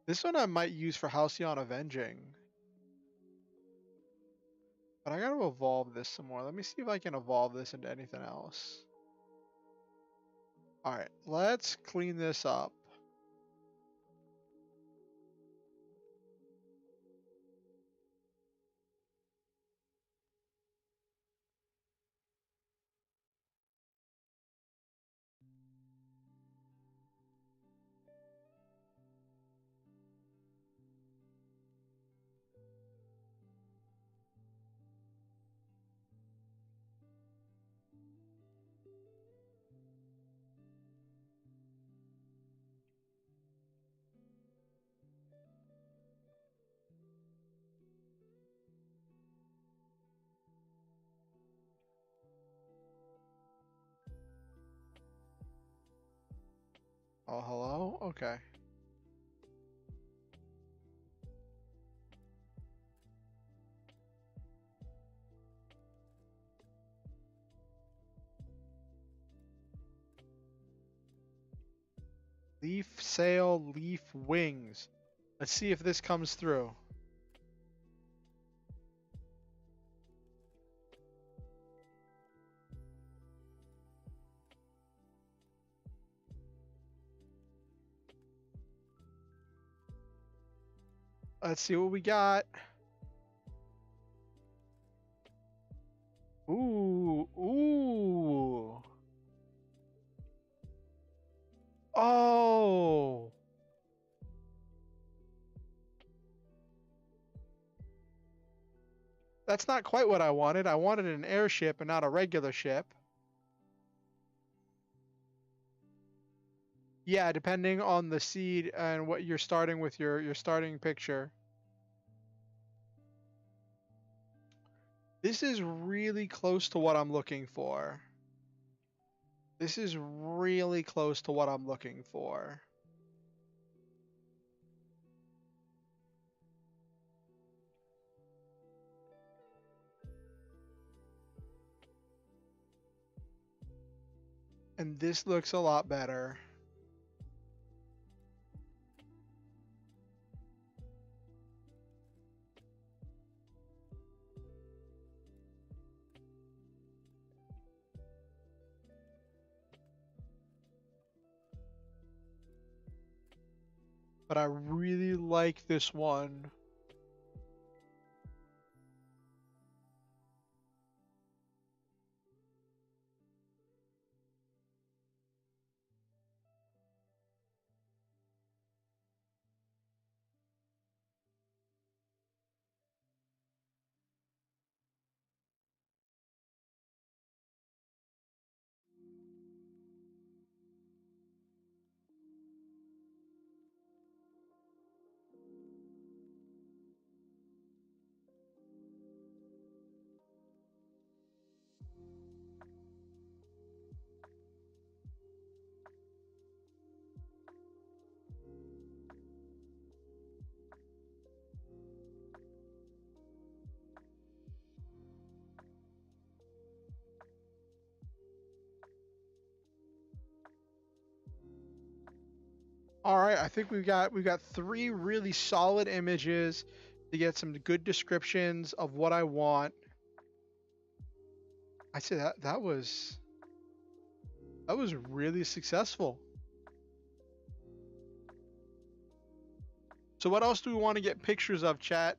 This one I might use for Halcyon Avenging. But I gotta evolve this some more. Let me see if I can evolve this into anything else. Alright, let's clean this up. Oh, hello? Okay. Leaf sail, leaf wings. Let's see if this comes through. Let's see what we got. Ooh, ooh. Oh. That's not quite what I wanted. I wanted an airship and not a regular ship. Yeah, depending on the seed and what you're starting with your starting picture. This is really close to what I'm looking for. This is really close to what I'm looking for. And this looks a lot better. But I really like this one. All right, I think we've got 3 really solid images to get some good descriptions of what I want. I say that was really successful. So what else do we want to get pictures of, chat?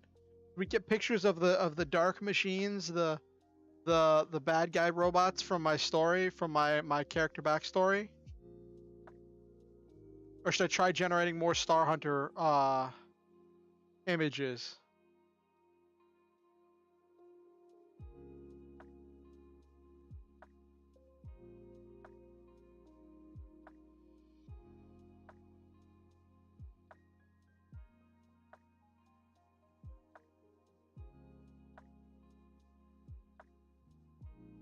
We get pictures of the dark machines, the bad guy robots from my story, from my character backstory. Or should I try generating more Star Hunter images?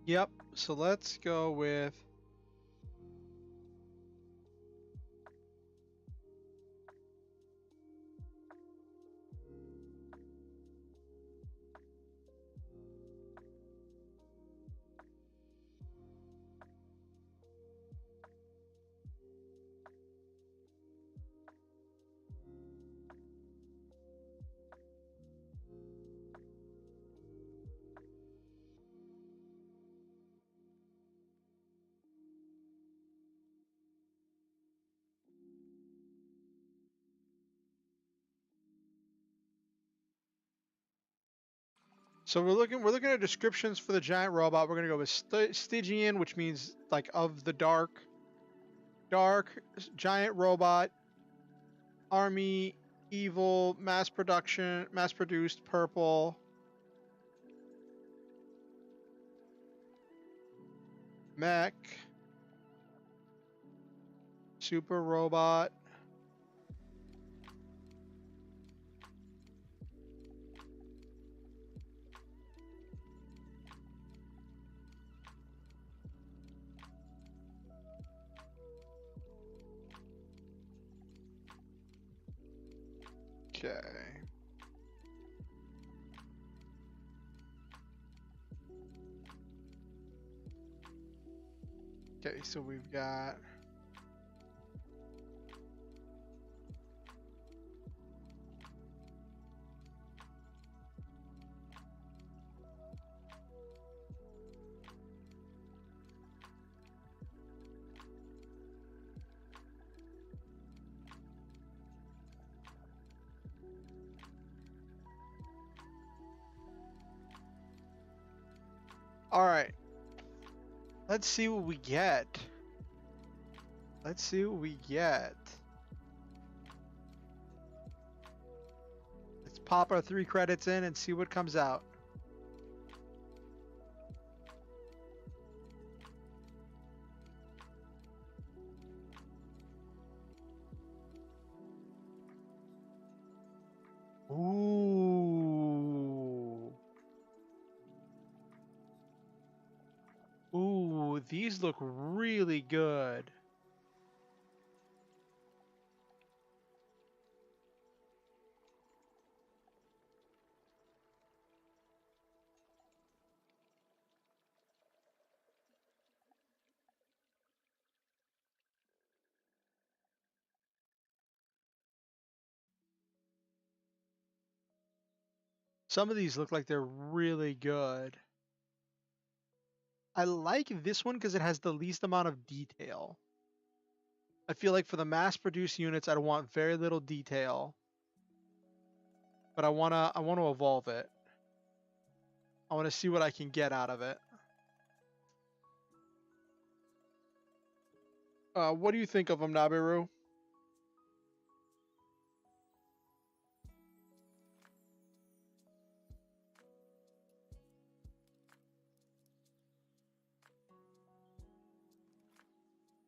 Yep. So let's go with So we're looking at descriptions for the giant robot. We're gonna go with Stygian, which means like of the dark, giant robot, army, evil, mass produced, purple, mech, super robot. Okay. Okay, so we've got All right. Let's see what we get. Let's see what we get. Let's pop our 3 credits in and see what comes out. Ooh. Ooh, these look really good. Some of these look like they're really good. I like this one because it has the least amount of detail. I feel like for the mass-produced units, I'd want very little detail, but I wanna evolve it. I wanna see what I can get out of it. What do you think of them, Nabiru?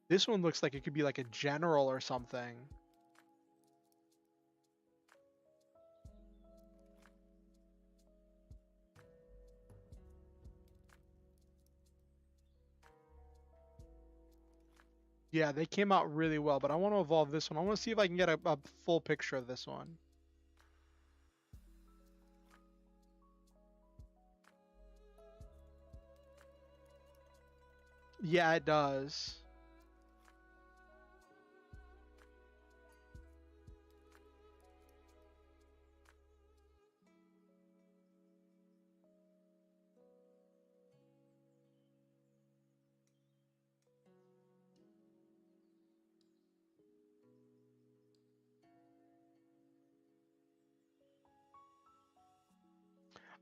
This one looks like it could be like a general or something. Yeah, they came out really well, but I want to evolve this one. I want to see if I can get a full picture of this one. Yeah, it does.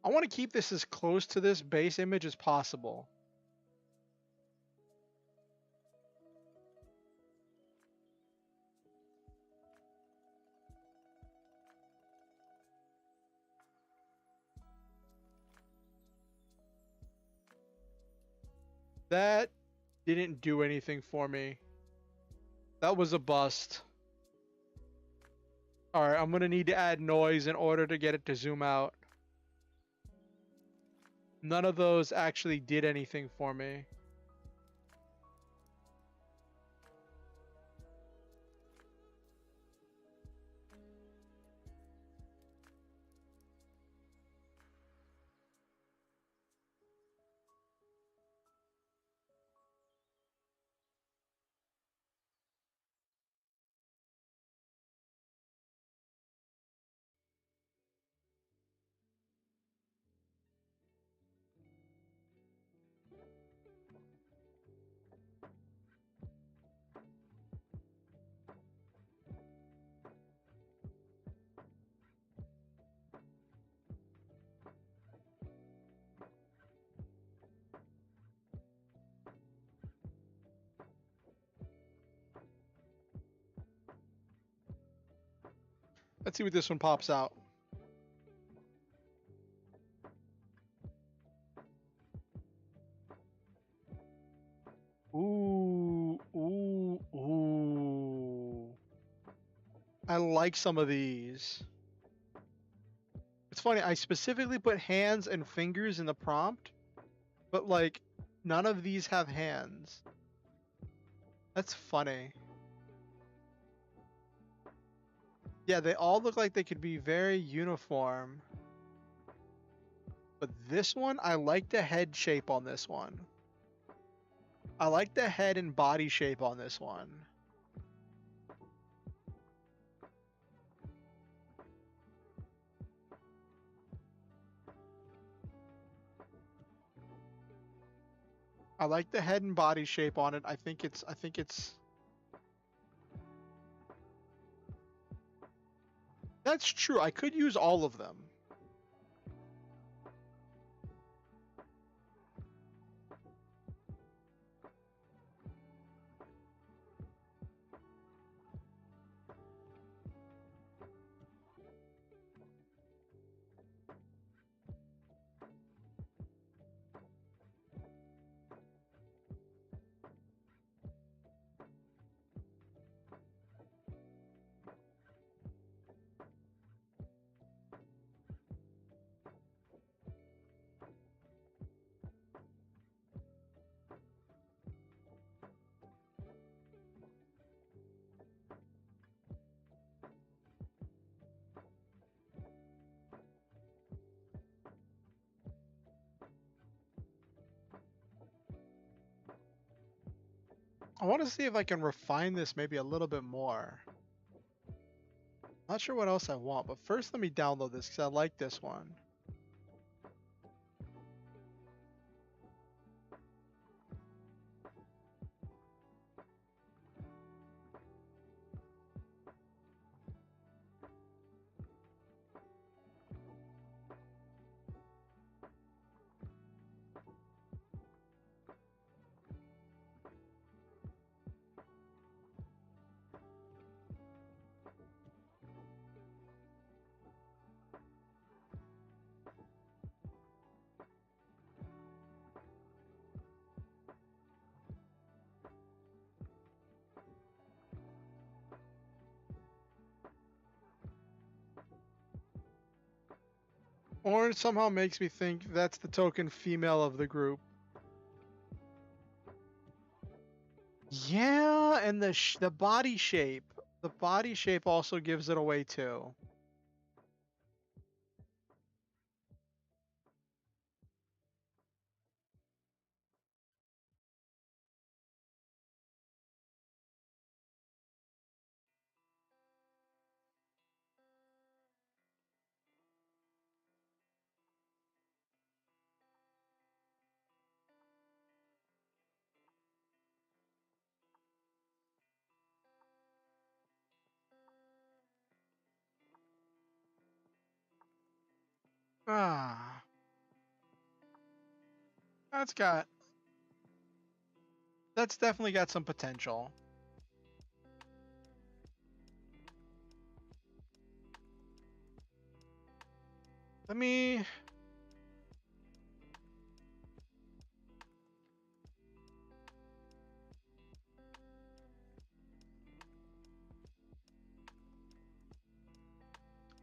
I want to keep this as close to this base image as possible. That didn't do anything for me. That was a bust. Alright, I'm going to need to add noise in order to get it to zoom out. None of those actually did anything for me. Let's see what this one pops out. Ooh, ooh, ooh. I like some of these. It's funny, I specifically put hands and fingers in the prompt, but like, none of these have hands. That's funny. Yeah, they all look like they could be very uniform. But this one, I like the head shape on this one. I like the head and body shape on this one. I like the head and body shape on it. I think it's That's true. I could use all of them. I want to see if I can refine this maybe a little bit more. Not sure what else I want, but first let me download this because I like this one. Orange somehow makes me think that's the token female of the group. Yeah, and the body shape. The body shape also gives it away too. Ah, that's got that's definitely got some potential. Let me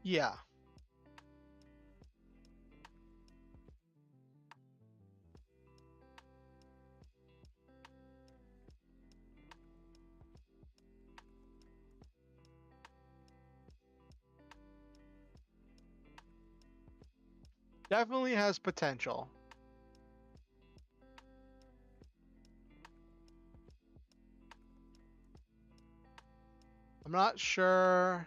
yeah. Definitely has potential. I'm not sure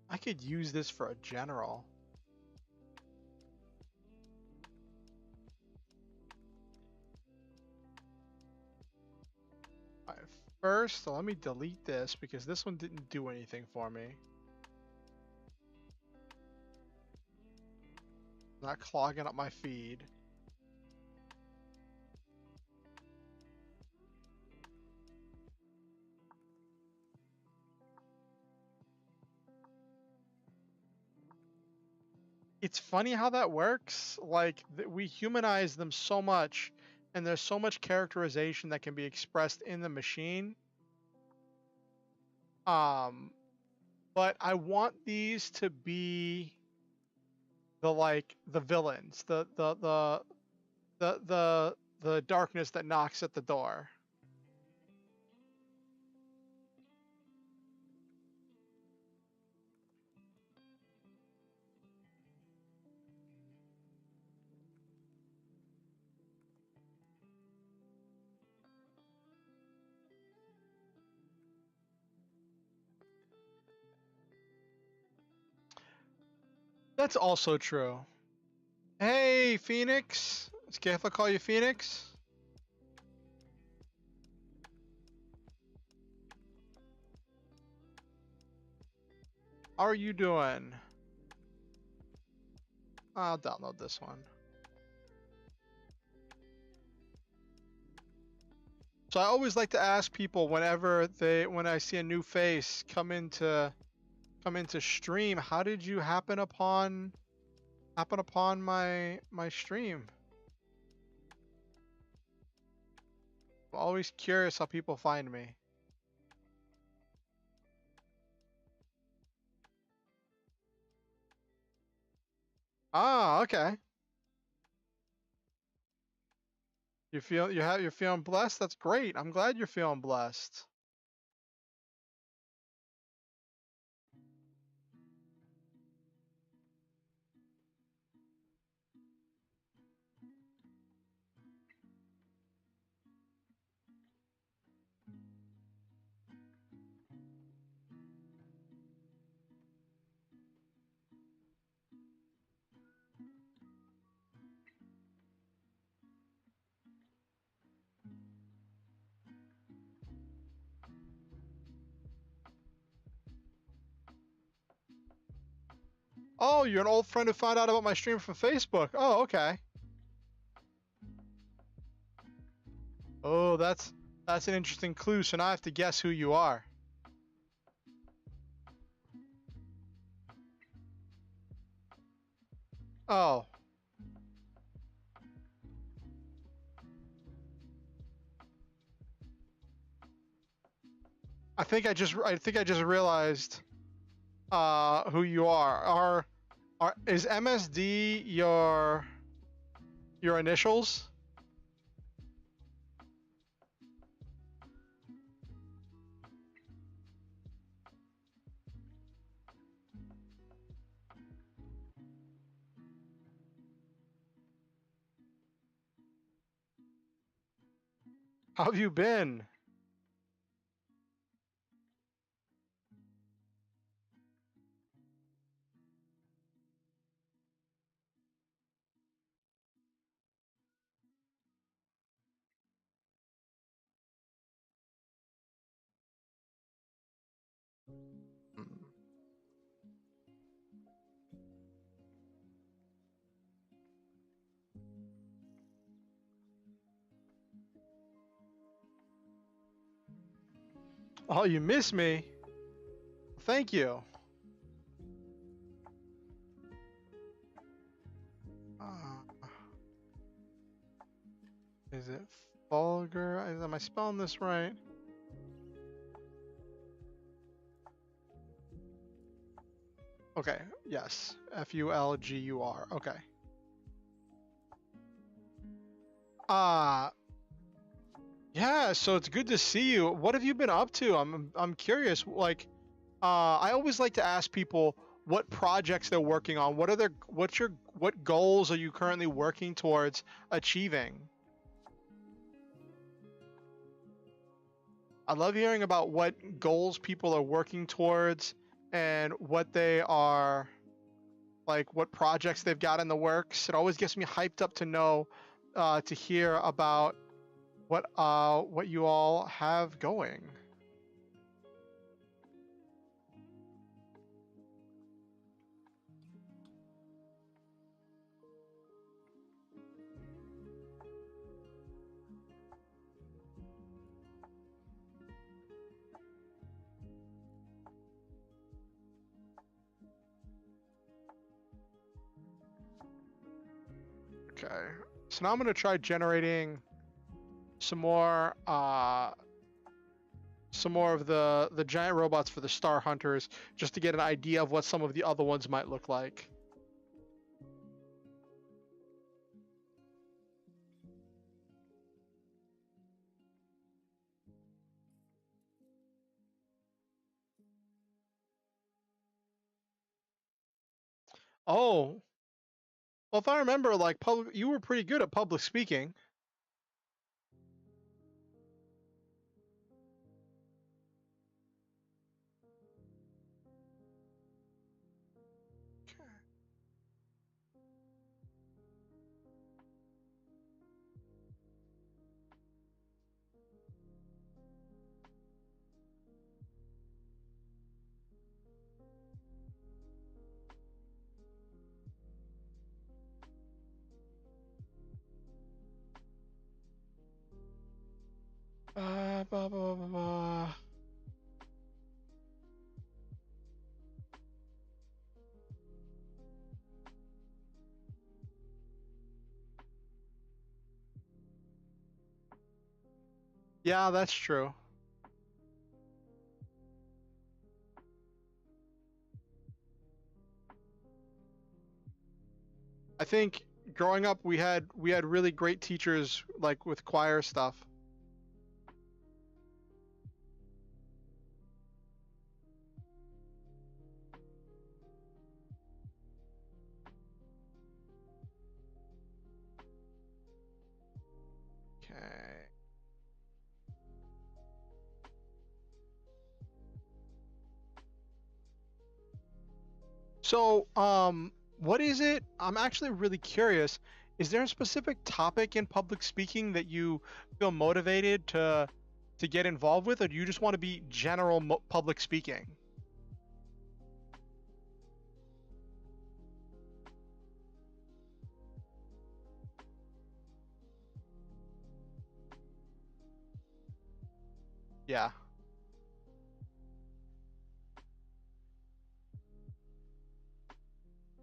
I could use this for a general. Alright, first, let me delete this because this one didn't do anything for me. Not clogging up my feed. It's funny how that works. Like we humanize them so much, and there's so much characterization that can be expressed in the machine. Um, but I want these to be the villains, the darkness that knocks at the door. That's also true. Hey, Phoenix. Is it okay if I call you Phoenix? How are you doing? I'll download this one. So I always like to ask people when I see a new face come into stream, how did you happen upon my stream? I'm always curious how people find me. Ah, okay. You're feeling blessed? That's great. I'm glad you're feeling blessed. Oh, you're an old friend who found out about my stream from Facebook. Oh, okay. Oh, that's an interesting clue. So now I have to guess who you are. Oh. I think I just realized who you are. Is MSD your initials? How have you been? Oh, you miss me? Thank you. Uh, is it vulgar? Am I spelling this right? Okay, yes. Fulgur. Okay. Uh yeah, so it's good to see you. What have you been up to? I'm curious. Like, I always like to ask people what projects they're working on. What goals are you currently working towards achieving? I love hearing about what goals people are working towards and what they are like, what projects they've got in the works. It always gets me hyped up to know, to hear about what you all have going. Okay, so now I'm gonna try generating some more of the giant robots for the Star Hunters, just to get an idea of what some of the other ones might look like. Oh, well, if I remember, like, you were pretty good at public speaking. Blah, blah, blah, blah. Yeah, that's true. I think growing up we had really great teachers, like with choir stuff. Okay. So, what is it? I'm actually really curious. Is there a specific topic in public speaking that you feel motivated to get involved with, or do you just want to be general public speaking? Yeah.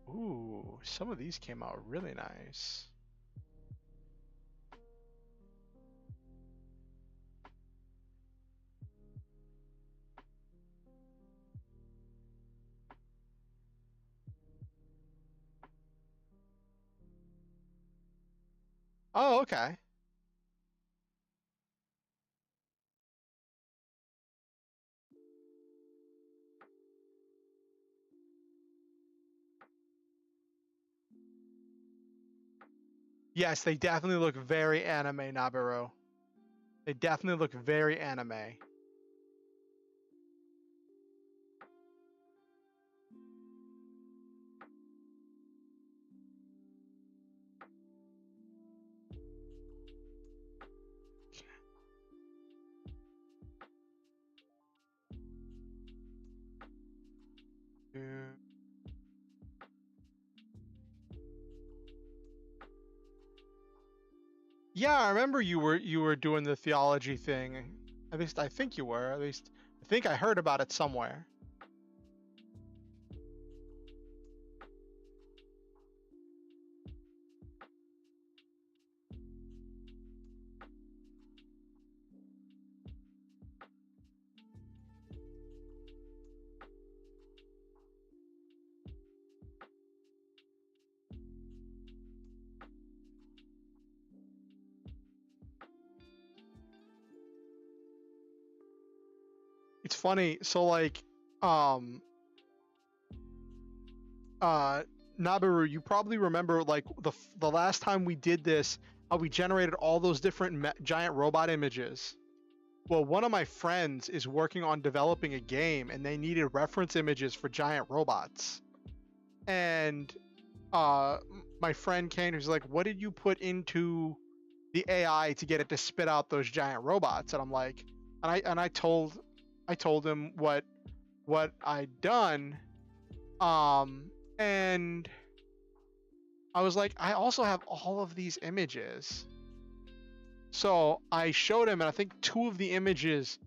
Ooh, some of these came out really nice. Oh, okay. Yes, they definitely look very anime, Nabiru. They definitely look very anime. Yeah, I remember you were doing the theology thing. At least I think you were. At least I think I heard about it somewhere. It's funny. So like, um, uh, Nabiru, you probably remember like the last time we did this, how we generated all those different giant robot images. Well, one of my friends is working on developing a game, and they needed reference images for giant robots. And my friend Kane was like, "What did you put into the AI to get it to spit out those giant robots?" And I'm like, I told him what I'd done, and I was like, I also have all of these images. So I showed him, and I think two of the images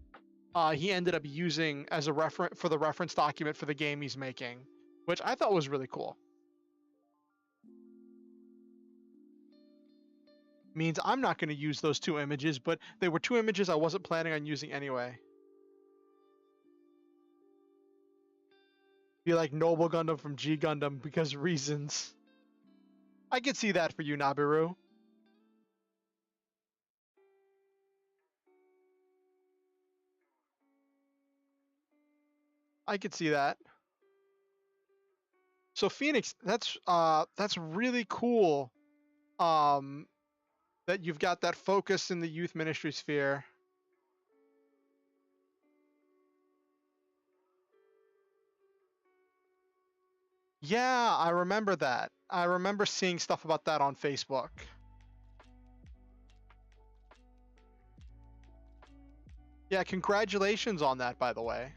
he ended up using as a reference for the reference document for the game he's making, which I thought was really cool. Means I'm not going to use those two images, but they were two images I wasn't planning on using anyway. Be like Noble Gundam from G Gundam because reasons. I could see that for you, Nabiru. I could see that. So Phoenix, that's really cool. Um, that you've got that focus in the youth ministry sphere. Yeah, I remember that. I remember seeing stuff about that on Facebook. Yeah, congratulations on that, by the way.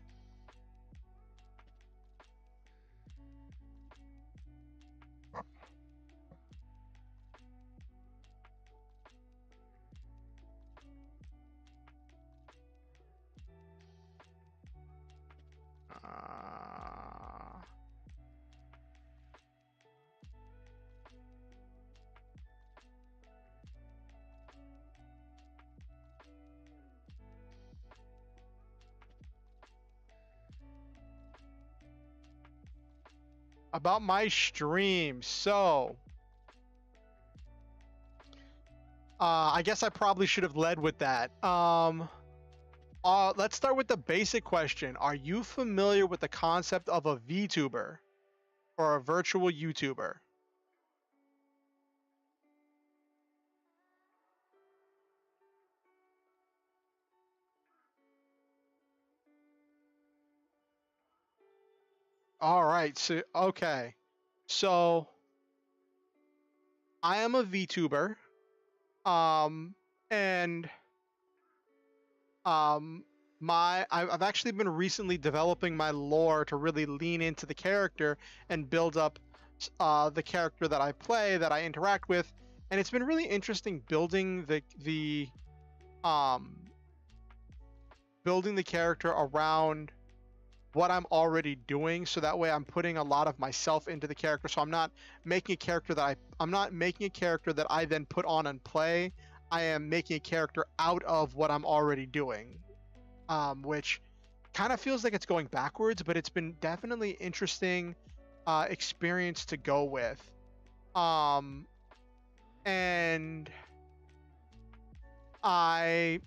Uh, about my stream, so I guess I probably should have led with that. Let's start with the basic question. Are you familiar with the concept of a VTuber or a virtual YouTuber? All right. So, okay. So, I am a VTuber. Um, and um, I've actually been recently developing my lore to really lean into the character and build up the character that I play, that I interact with, and it's been really interesting building the um building the character around what I'm already doing, so that way I'm putting a lot of myself into the character. So I'm not making a character that I'm not making a character that I then put on and play. I am making a character out of what I'm already doing, which kind of feels like it's going backwards, but it's been definitely interesting experience to go with. And as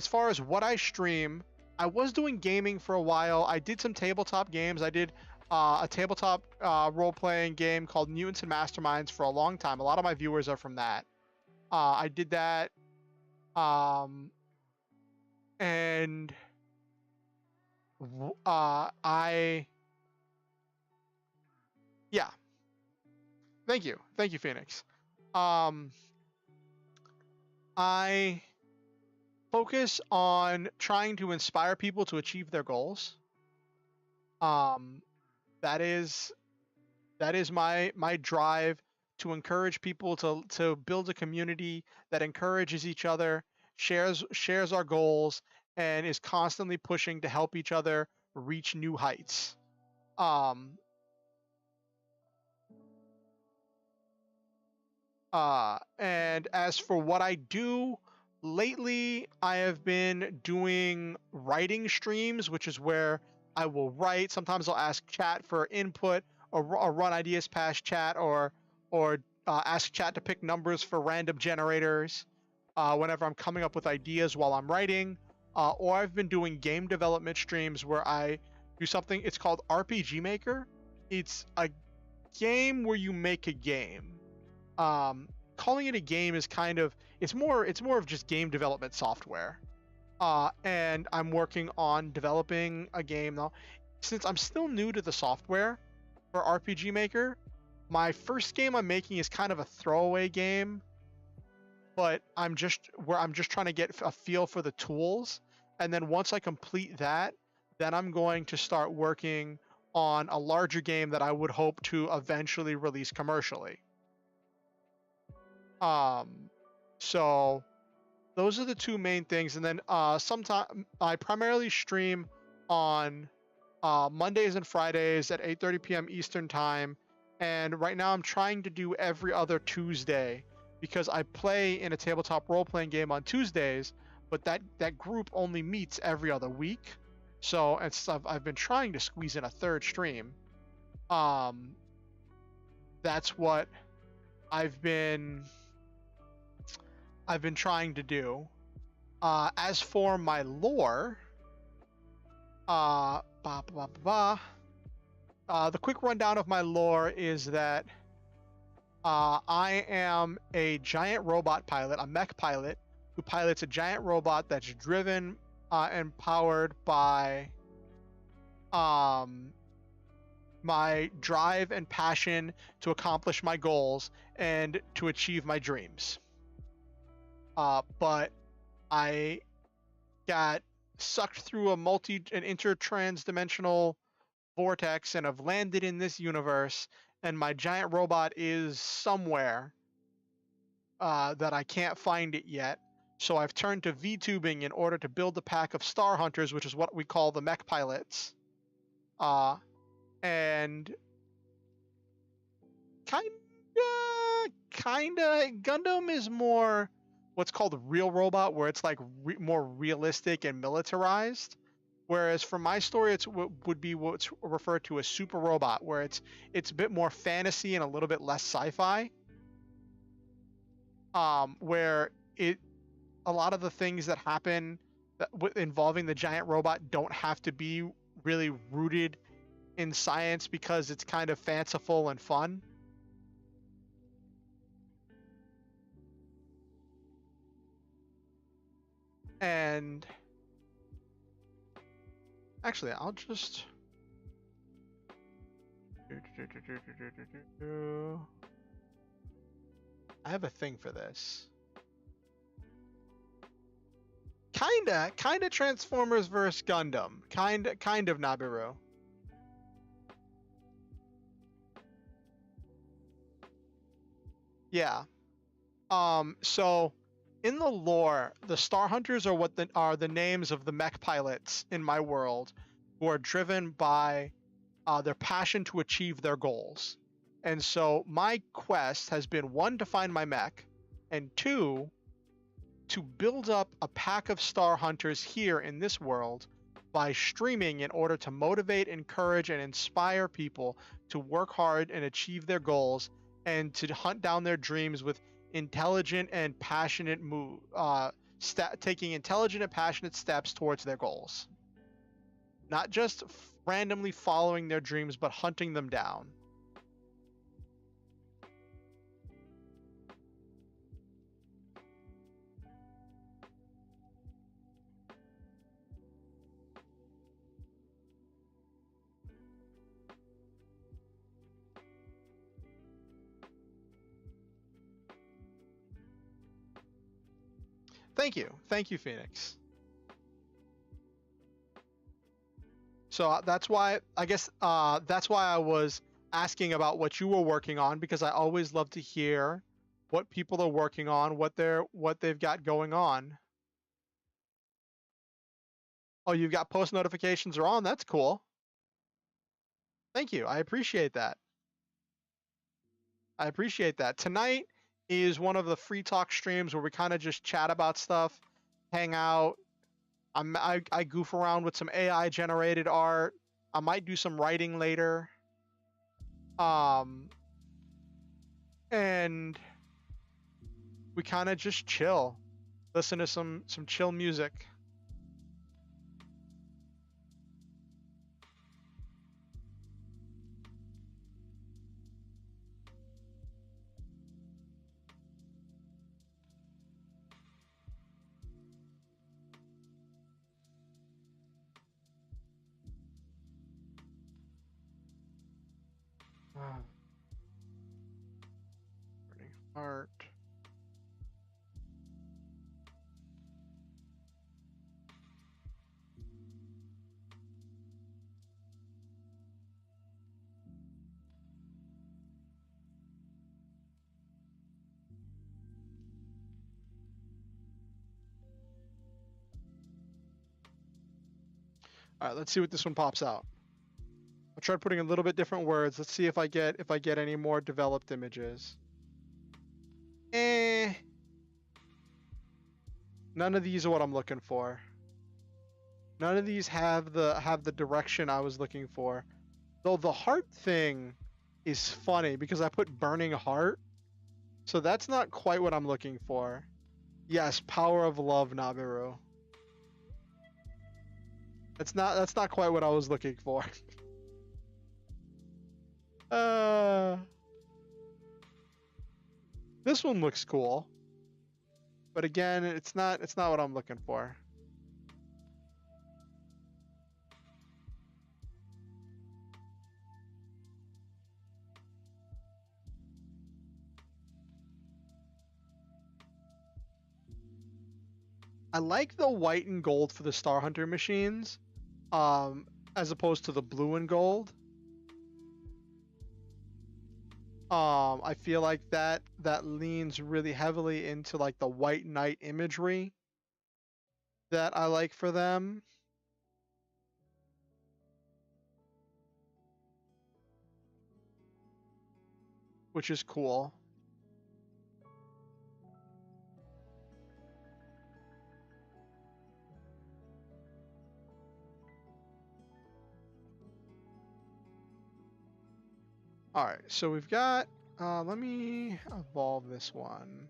far as what I stream, I was doing gaming for a while. I did some tabletop games. I did a tabletop role-playing game called Mutants and Masterminds for a long time. A lot of my viewers are from that. I did that. And yeah. Thank you, Phoenix. I focus on trying to inspire people to achieve their goals. That is my drive, to encourage people to build a community that encourages each other, shares our goals, and is constantly pushing to help each other reach new heights. And as for what I do lately, I have been doing writing streams, which is where I will write. Sometimes I'll ask chat for input, or run ideas past chat, or ask chat to pick numbers for random generators whenever I'm coming up with ideas while I'm writing. Or I've been doing game development streams where I do something. It's called RPG Maker. It's a game where you make a game. Calling it a game is kind of, it's more of just game development software. And I'm working on developing a game now. Since I'm still new to the software for RPG Maker, my first game I'm making is kind of a throwaway game, but I'm just trying to get a feel for the tools. And then once I complete that, then I'm going to start working on a larger game that I would hope to eventually release commercially. So those are the two main things. And then sometimes I primarily stream on Mondays and Fridays at 8:30 p.m. Eastern time. And right now I'm trying to do every other Tuesday, because I play in a tabletop role-playing game on Tuesdays, but that group only meets every other week. So I've been trying to squeeze in a third stream. That's what I've been trying to do. As for my lore, the quick rundown of my lore is that I am a giant robot pilot, a mech pilot, who pilots a giant robot that's driven and powered by my drive and passion to accomplish my goals and to achieve my dreams. But I got sucked through an intertransdimensional vortex and have landed in this universe, and my giant robot is somewhere that I can't find it yet. So I've turned to VTubing in order to build a pack of Star Hunters, which is what we call the mech pilots. And kinda Gundam is more what's called real robot, where it's like more realistic and militarized. Whereas for my story, it's would be what's referred to as super robot, where it's a bit more fantasy and a little bit less sci-fi. Where a lot of the things that happen involving the giant robot don't have to be really rooted in science, because it's kind of fanciful and fun. And actually, I'll just I have a thing for this. Kinda Transformers versus Gundam. Kind of Nabiru. Yeah. So in the lore, the Star Hunters are are the names of the mech pilots in my world, who are driven by their passion to achieve their goals. And so my quest has been, one, to find my mech, and two, to build up a pack of Star Hunters here in this world by streaming in order to motivate, encourage, and inspire people to work hard and achieve their goals and to hunt down their dreams with intelligent and passionate taking intelligent and passionate steps towards their goals. Not just randomly following their dreams, but hunting them down. Thank you, Phoenix. So that's why that's why I was asking about what you were working on, because I always love to hear what people are working on, what they've got going on. Oh, you've got post notifications are on. That's cool. Thank you. I appreciate that. Tonight is one of the free talk streams where we kind of just chat about stuff, hang out. I goof around with some AI generated art. I might do some writing later. And we kind of just chill, listen to some chill music. Burning heart. All right, let's see what this one pops out. I'll try putting a little bit different words. Let's see if I get any more developed images. None of these are what I'm looking for. None of these have the direction I was looking for. Though the heart thing is funny because I put burning heart. So that's not quite what I'm looking for. Yes, power of love, Nabiru. That's not quite what I was looking for. This one looks cool. But again, it's not what I'm looking for. I like the white and gold for the Star Hunter machines, as opposed to the blue and gold. I feel like that leans really heavily into like the white knight imagery that I like for them. Which is cool. All right, so we've got, let me evolve this one.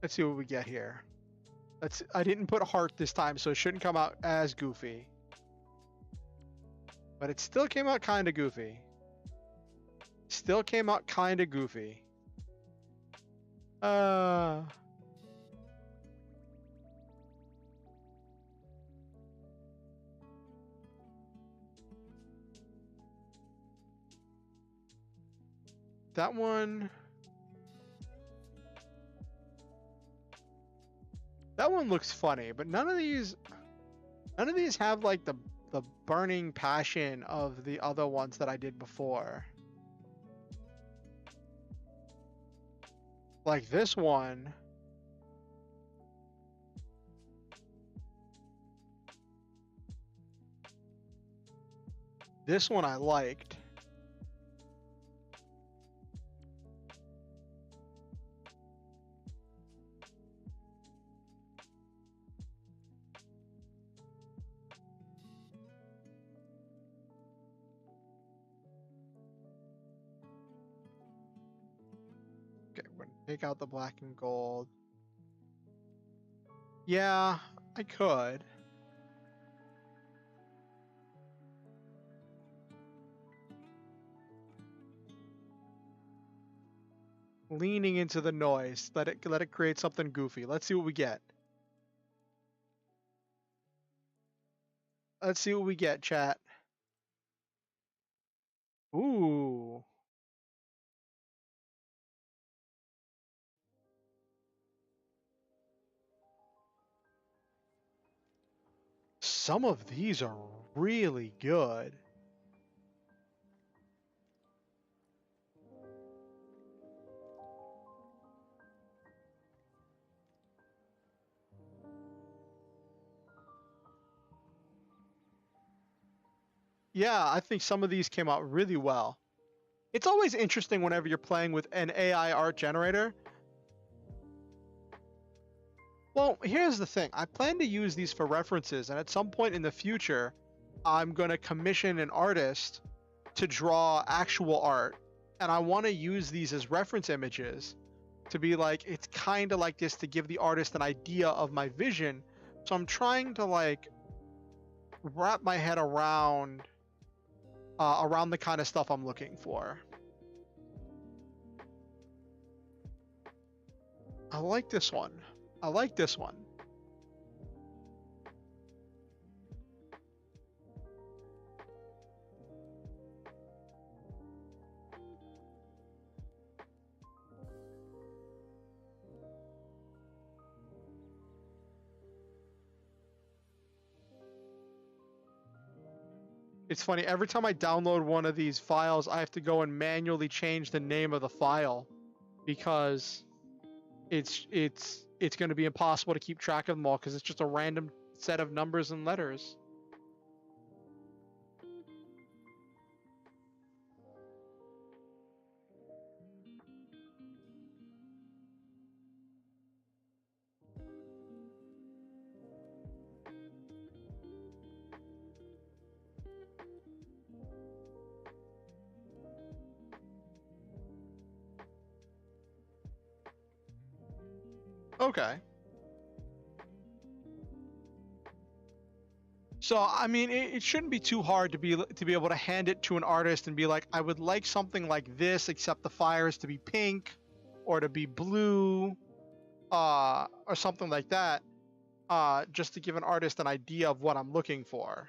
Let's see what we get here. I didn't put heart this time, so it shouldn't come out as goofy. But it still came out kind of goofy. Uh, that one. That one looks funny, but none of these have like the burning passion of the other ones that I did before. Like this one. This one I liked. Okay, we're gonna take out the black and gold. Yeah, I could. Leaning into the noise. Let it create something goofy. Let's see what we get. Let's see what we get, chat. Ooh. Some of these are really good. Yeah, I think some of these came out really well. It's always interesting whenever you're playing with an AI art generator. Well, here's the thing. I plan to use these for references, and at some point in the future, I'm going to commission an artist to draw actual art, and I want to use these as reference images to be like, it's kind of like this to give the artist an idea of my vision. So I'm trying to like wrap my head around the kind of stuff I'm looking for. I like this one. I like this one. It's funny, every time I download one of these files, I have to go and manually change the name of the file because it's going to be impossible to keep track of them all because it's just a random set of numbers and letters. Okay. So I mean, it shouldn't be too hard to be able to hand it to an artist and be like, I would like something like this, except the fire is to be pink, or to be blue, or something like that, just to give an artist an idea of what I'm looking for.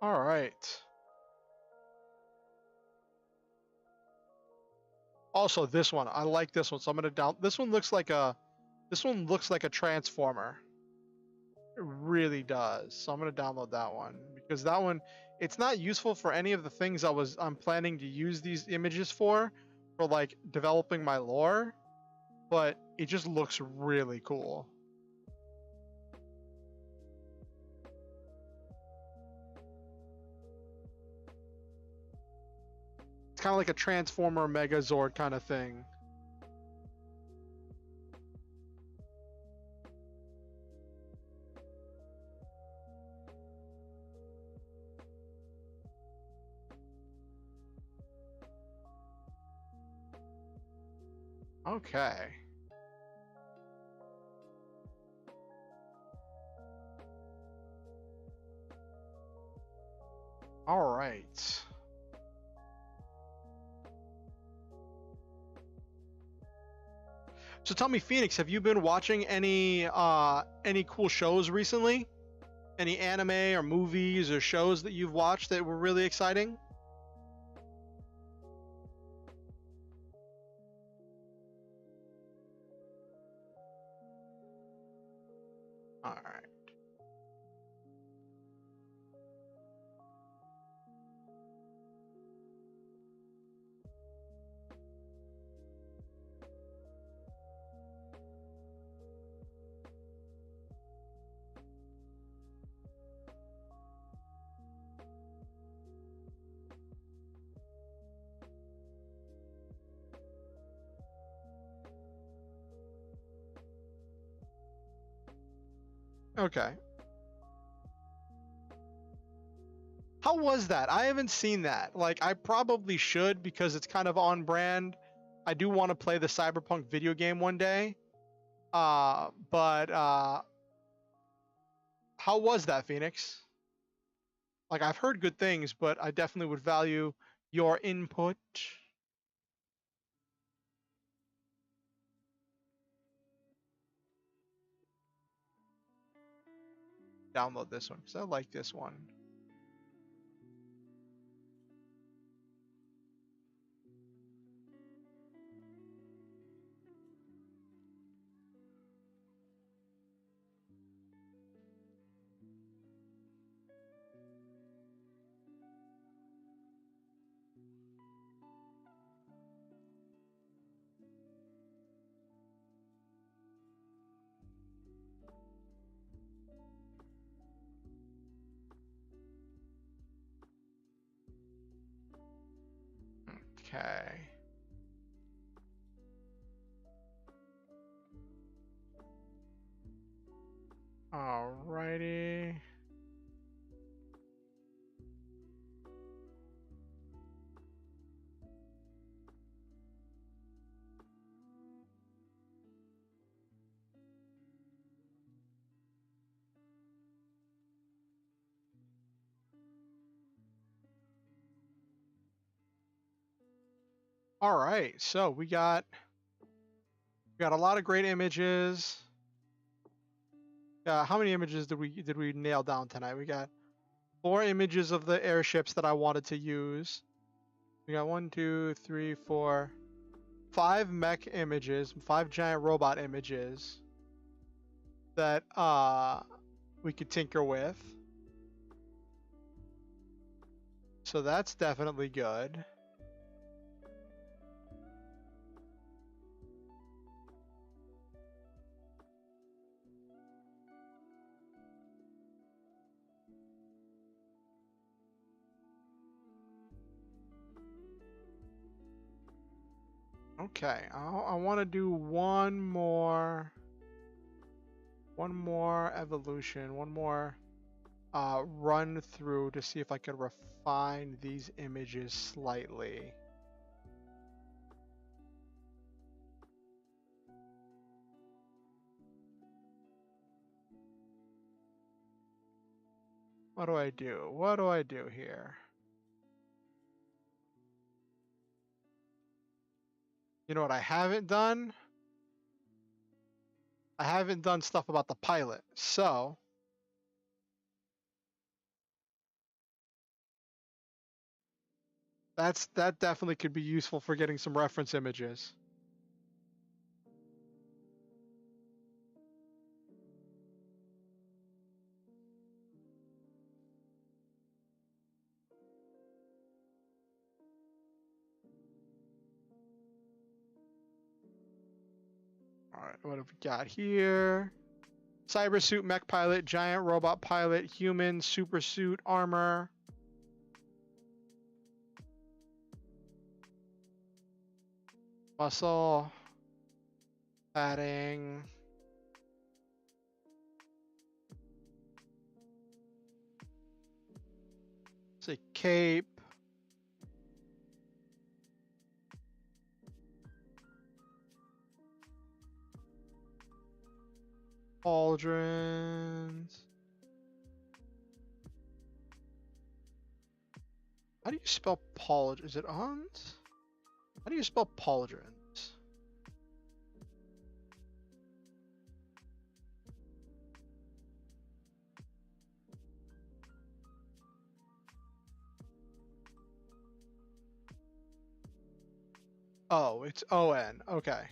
All right. Also, this one, I like this one, so I'm gonna down. This one looks like a transformer. It really does. So I'm gonna download that one because that one, it's not useful for any of the things I'm planning to use these images for like developing my lore, but it just looks really cool. It's kind of like a Transformer Megazord kind of thing. Okay. All right. So tell me, Phoenix, have you been watching any cool shows recently? Any anime or movies or shows that you've watched that were really exciting? All right. Okay. How was that? I haven't seen that. Like, I probably should because it's kind of on brand. I do want to play the Cyberpunk video game one day. But how was that, Phoenix? Like, I've heard good things, but I definitely would value your input. Download this one because I like this one. Okay. Alrighty. All right. So we got a lot of great images. How many images did we nail down tonight? We got 4 images of the airships that I wanted to use. We got 1, 2, 3, 4, 5 mech images, 5 giant robot images that we could tinker with. So that's definitely good. Okay, I want to do one more evolution, one more run through to see if I could refine these images slightly. What do I do? What do I do here? You know what I haven't done? I haven't done stuff about the pilot. So that definitely could be useful for getting some reference images. All right, what have we got here? Cybersuit, mech pilot, giant robot pilot, human, super suit, armor. Muscle, padding. Say cape. Pauldrons. How do you spell pauldron? Is it ons? How do you spell pauldrons? Oh, it's O-N. Okay.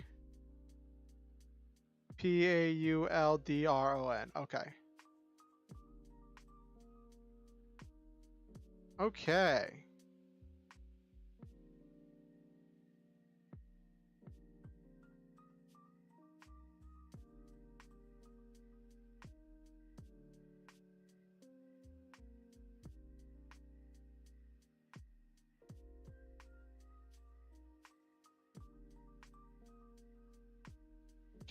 Pauldron. Okay. Okay.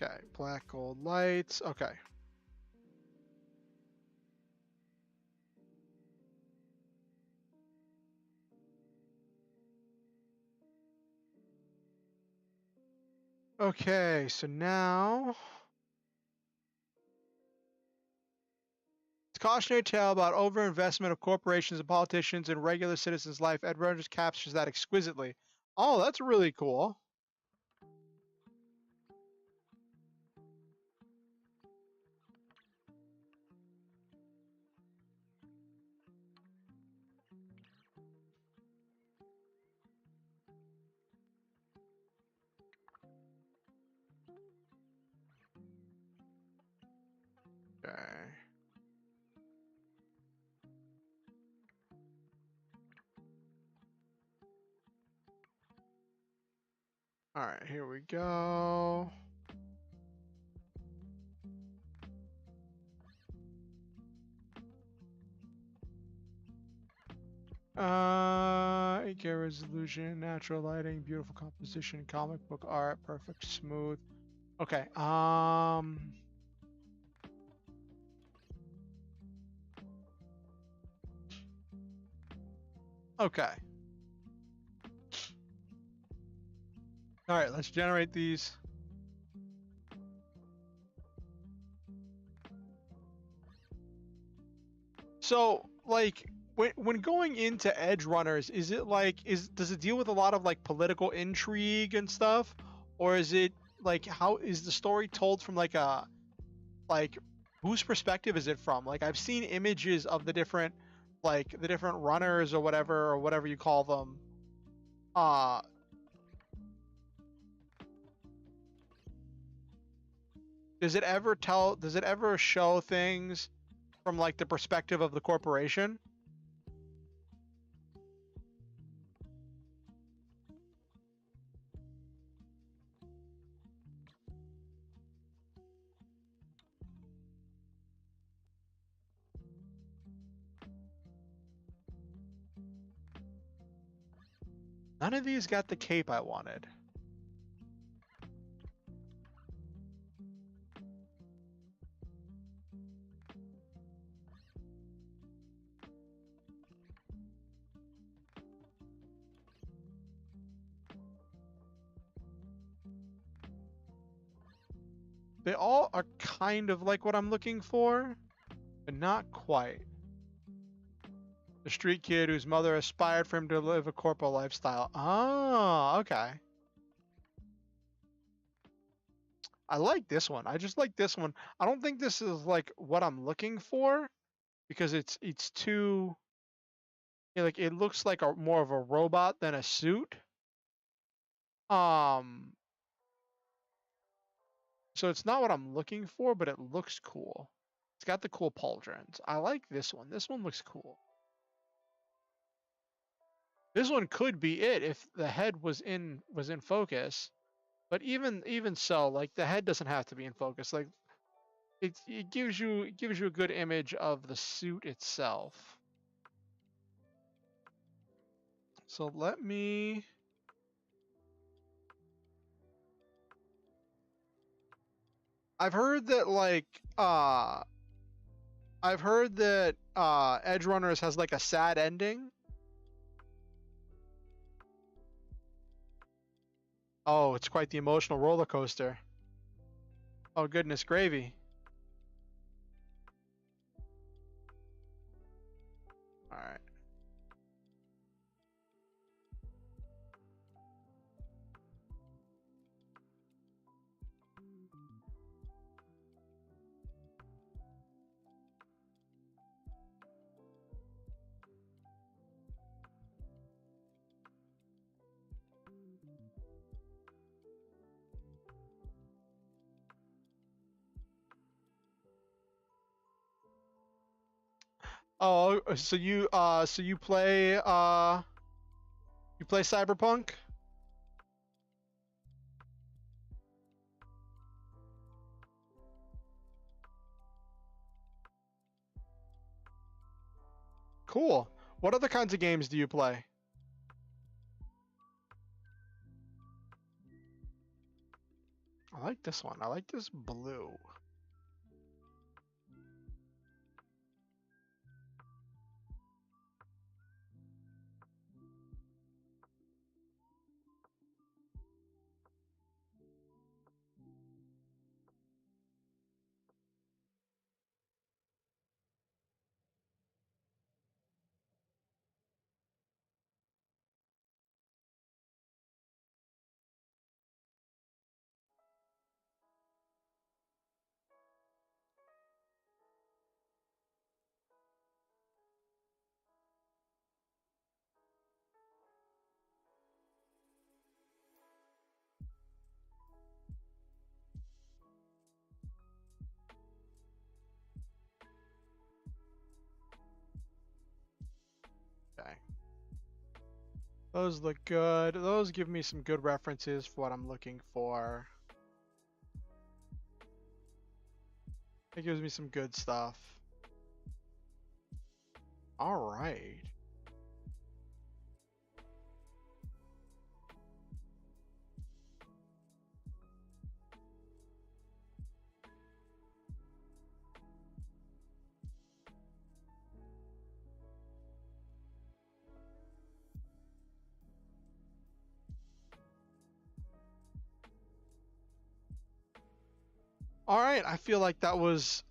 Okay, black gold lights. Okay. Okay, so now it's a cautionary tale about overinvestment of corporations and politicians in regular citizens' life. Ed Rogers captures that exquisitely. Oh, that's really cool. Okay. All right, here we go. AK resolution, natural lighting, beautiful composition, comic book art, perfect, smooth. Okay. Okay. All right, let's generate these. So, like, when going into Edge Runners, is it like does it deal with a lot of like political intrigue and stuff, or is it like how is the story told from like a like whose perspective is it from? Like I've seen images of the different runners or whatever you call them. Uh does it ever show things from like the perspective of the corporation? None of these got the cape I wanted. They all are kind of like what I'm looking for, but not quite. The street kid whose mother aspired for him to live a corporal lifestyle. Oh, okay. I like this one. I just like this one. I don't think this is like what I'm looking for because it's too like it looks like a more of a robot than a suit. Um so it's not what I'm looking for, but it looks cool. It's got the cool pauldrons. I like this one. This one looks cool. This one could be it if the head was in focus. But even so, like the head doesn't have to be in focus. Like it gives you a good image of the suit itself. So let me I've heard that Edge Runners has like a sad ending. Oh, it's quite the emotional roller coaster. Oh goodness gravy. right. Oh, so you play Cyberpunk? Cool. What other kinds of games do you play? I like this one. I like this blue. Okay. Those look good. Those give me some good references for what I'm looking for. It gives me some good stuff. All right. All right, I feel like that was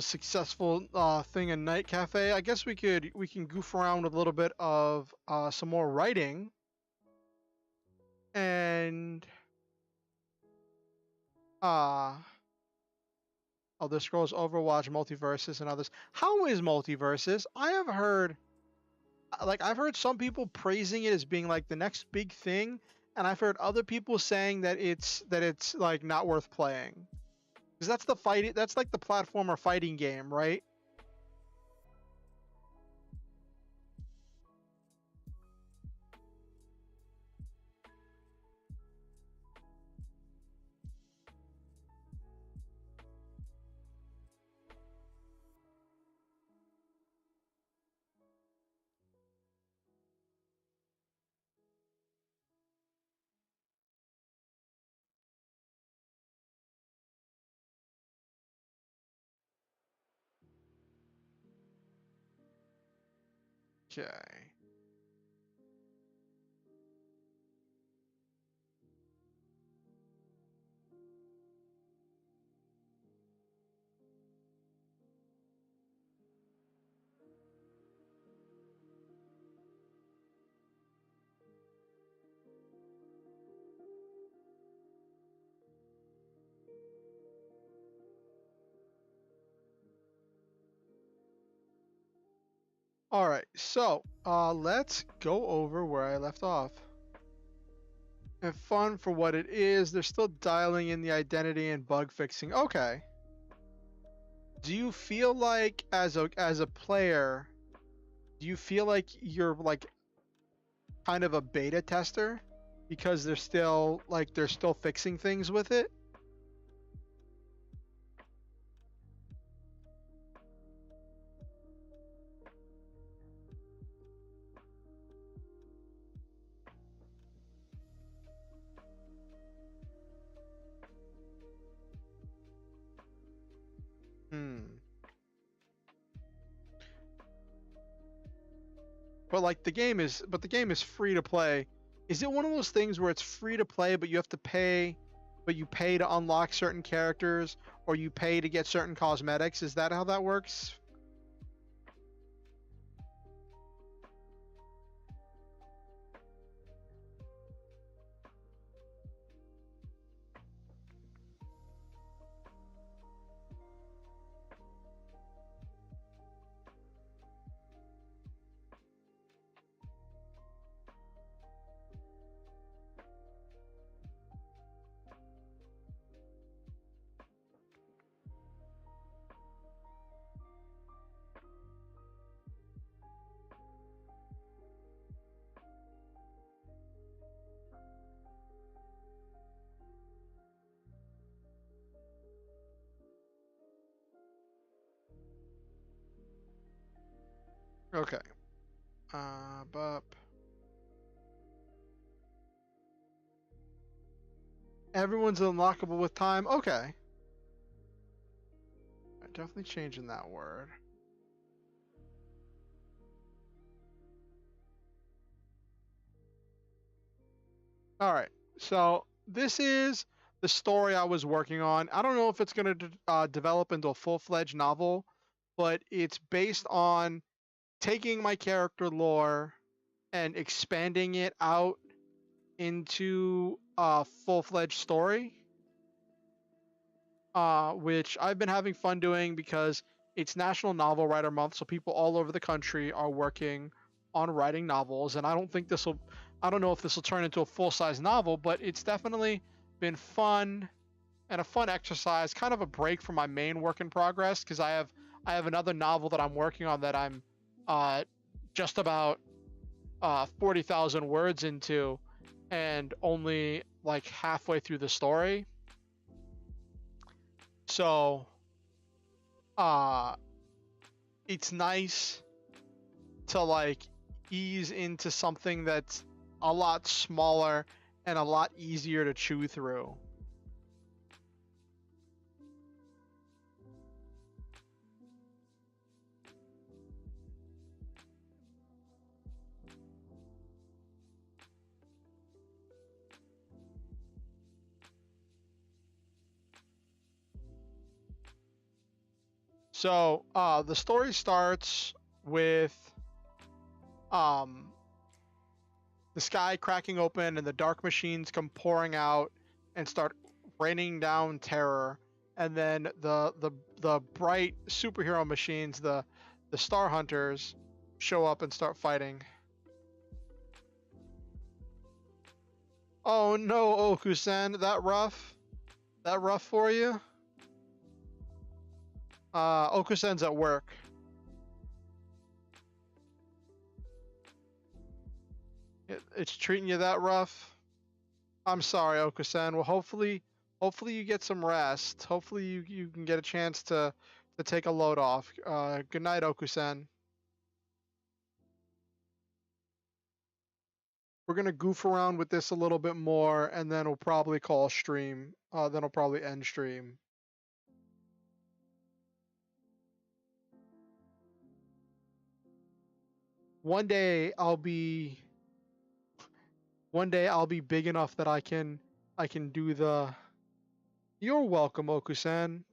successful thing in Night Cafe. I guess we can goof around with a little bit of some more writing and uh Elder Scrolls Overwatch Multiverses and others. How is Multiverses? I have heard I've heard some people praising it as being like the next big thing, and I've heard other people saying that it's like not worth playing. Because that's like the platformer fighting game, right? Okay. All right, so let's go over where I left off. And fun for what it is, they're still dialing in the identity and bug fixing. Okay. Do you feel like as a player, do you feel like you're like kind of a beta tester because they're still fixing things with it? Hmm. But the game is free to play. Is it one of those things where it's free to play but you have to pay, but you pay to unlock certain characters or you pay to get certain cosmetics? Is that how that works? Okay. But everyone's unlockable with time. Okay. Definitely changing that word. All right. So this is the story I was working on. I don't know if it's going to develop into a full-fledged novel, but it's based on taking my character lore and expanding it out into a full-fledged story, which I've been having fun doing because it's National Novel Writer Month, so people all over the country are working on writing novels, and I don't know if this will turn into a full-size novel, but it's definitely been fun and a fun exercise, kind of a break from my main work in progress, because I have another novel that I'm working on that I'm just about 40,000 words into, and only like halfway through the story. So uh it's nice to like ease into something that's a lot smaller and a lot easier to chew through. So the story starts with um the sky cracking open and the dark machines come pouring out and start raining down terror, and then the bright superhero machines, the star hunters, show up and start fighting. Oh no, Okusen, that rough for you? Okusen's at work. It's treating you that rough? I'm sorry, Okusen. Well, hopefully you get some rest. Hopefully you can get a chance to take a load off. Good night, Okusen. We're gonna goof around with this a little bit more, and then we'll probably call stream. Then we'll probably end stream. One day I'll be one day I'll be big enough that I can do the. You're welcome, Okusen.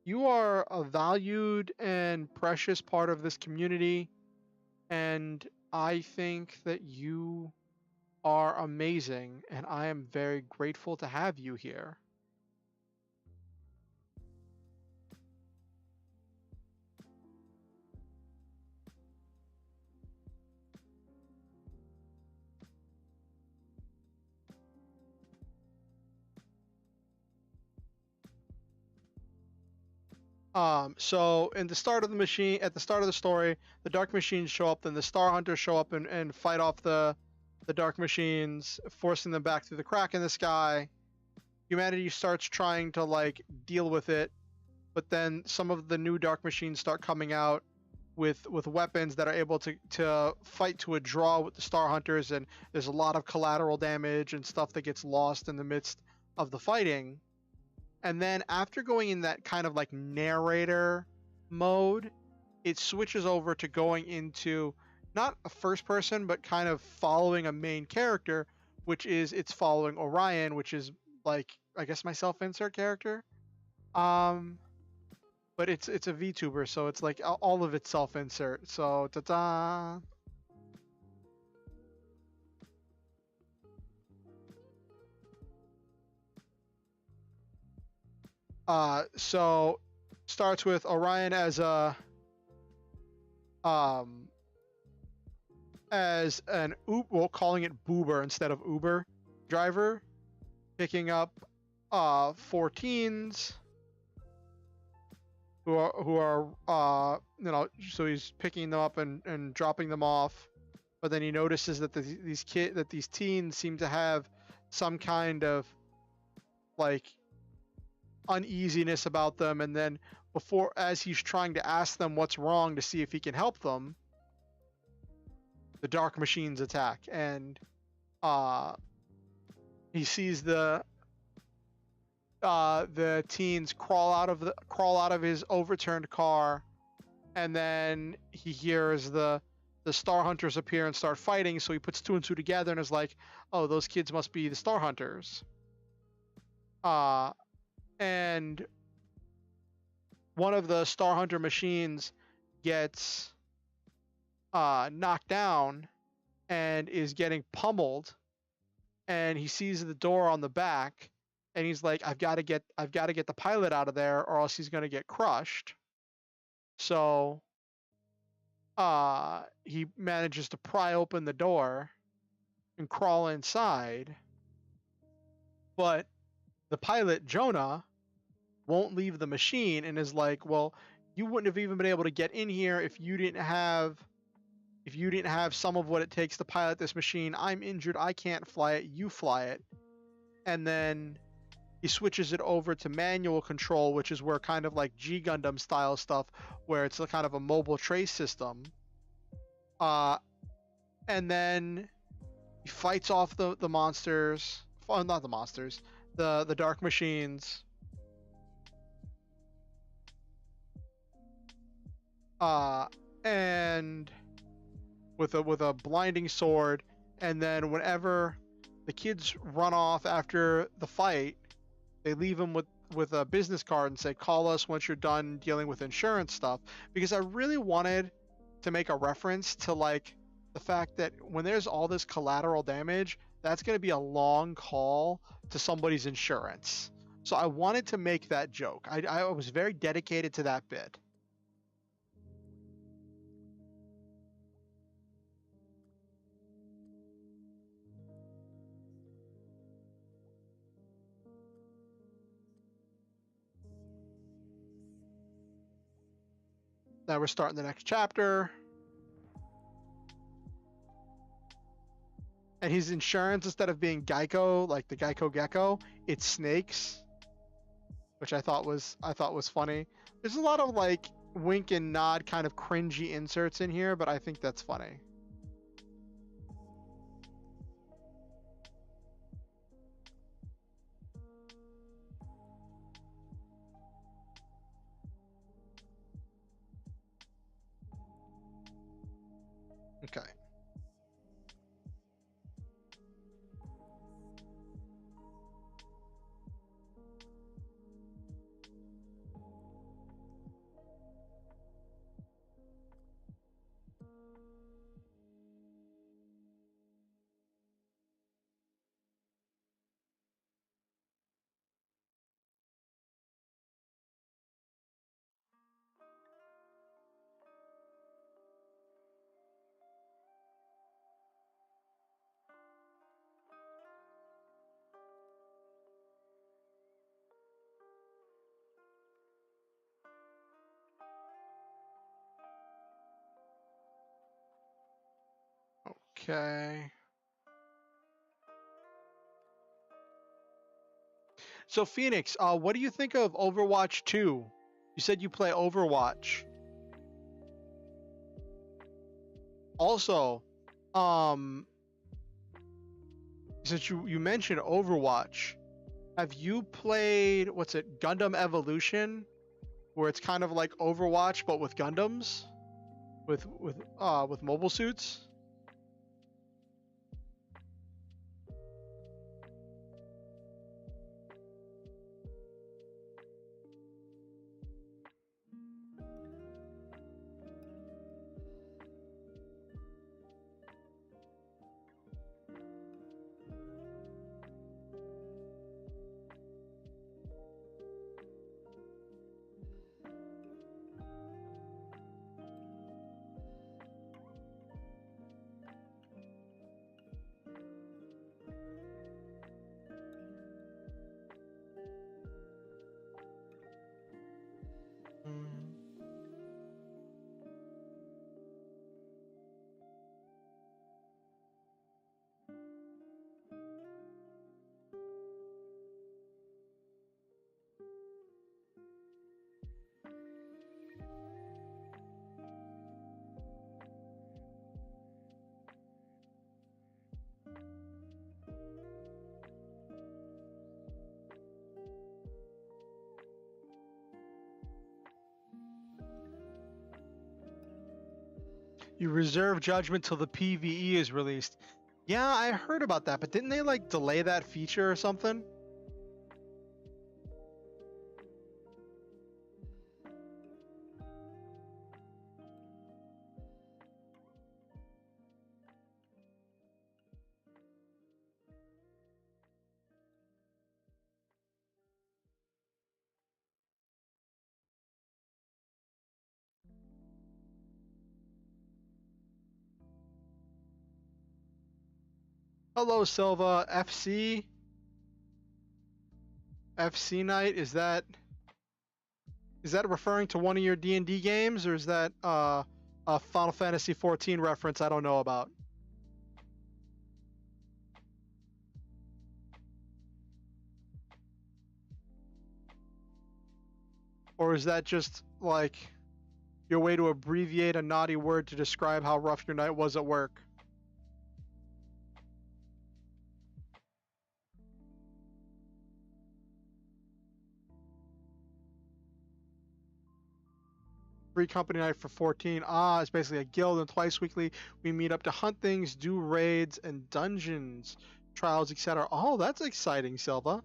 You are a valued and precious part of this community, and I think that you are amazing, and I am very grateful to have you here. So in the start of the machine, at the start of the story, the dark machines show up, then the star hunters show up and fight off the dark machines, forcing them back through the crack in the sky. Humanity starts trying to like deal with it, but then some of the new dark machines start coming out with weapons that are able to fight to a draw with the star hunters, and there's a lot of collateral damage and stuff that gets lost in the midst of the fighting. And then after going in that kind of like narrator mode, it switches over to going into not a first person, but kind of following a main character, which is it's following Orian, which is like I guess my self-insert character. Um, but it's a VTuber, so it's like all of it's self-insert. So ta-da. So starts with Orion um as an well, calling it Boober instead of Uber driver, picking up 14s who are you know, so he's picking them up and dropping them off, but then he notices that these teens seem to have some kind of like uneasiness about them, and then before as he's trying to ask them what's wrong to see if he can help them, the dark machines attack, and he sees the teens crawl out of his overturned car, and then he hears the Star Hunters appear and start fighting. So he puts two and two together and is like, "Oh, those kids must be the Star Hunters." And one of the Star Hunter machines gets knocked down and is getting pummeled, and he sees the door on the back, and he's like, I've got to get the pilot out of there, or else he's gonna get crushed. So he manages to pry open the door and crawl inside, but the pilot, Jonah, won't leave the machine and is like, well, you wouldn't have even been able to get in here if you didn't have some of what it takes to pilot this machine. I'm injured, I can't fly it, you fly it. And then he switches it over to manual control, which is where kind of like G Gundam style stuff, where it's a kind of a mobile trace system. And then he fights off the monsters. Oh, not the monsters, the dark machines. And with a blinding sword, and then whenever the kids run off after the fight, they leave him with a business card and say, call us once you're done dealing with insurance stuff. Because I really wanted to make a reference to like the fact that when there's all this collateral damage, that's going to be a long call to somebody's insurance. So I wanted to make that joke. I was very dedicated to that bit. Now we're starting the next chapter. And his insurance, instead of being Geico, like the Geico Gecko, it's snakes, which I thought was funny. There's a lot of like wink and nod kind of cringy inserts in here, but I think that's funny. Okay. Okay. So Phoenix, what do you think of Overwatch 2? You said you play Overwatch. Also, since you mentioned Overwatch, have you played what's it, Gundam Evolution, where it's kind of like Overwatch but with Gundams, with mobile suits? You reserve judgment till the PvE is released. Yeah, I heard about that, but didn't they like delay that feature or something? Hello, Silva. FC Knight. Is that referring to one of your D&D games, or is that a Final Fantasy 14 reference I don't know about? Or is that just like your way to abbreviate a naughty word to describe how rough your night was at work? Free company night for 14. Ah, it's basically a guild, and twice weekly we meet up to hunt things, do raids and dungeons, trials, etc. Oh, that's exciting, Silva.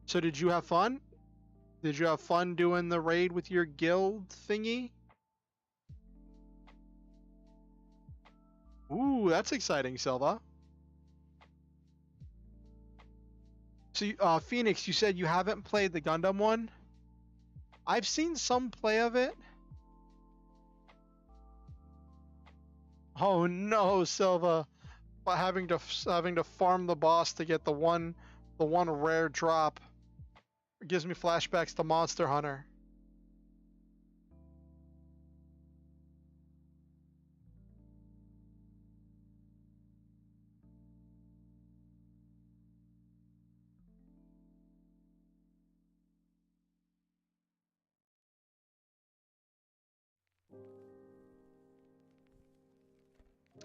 So did you have fun? Did you have fun doing the raid with your guild thingy? Ooh, that's exciting, Silva. So, Phoenix, you said you haven't played the Gundam one? I've seen some play of it. Oh no, Silva! But having to farm the boss to get the one rare drop. It gives me flashbacks to Monster Hunter.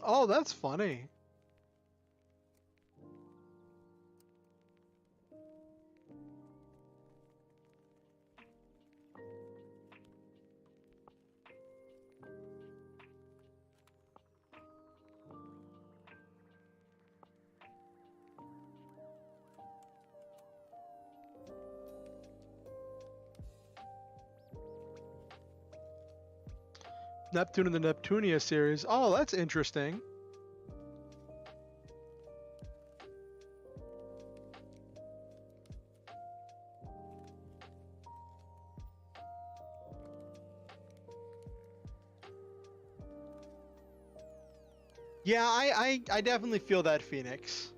Oh, that's funny. Neptune in the Neptunia series. Oh, that's interesting. Yeah, I definitely feel that, Phoenix.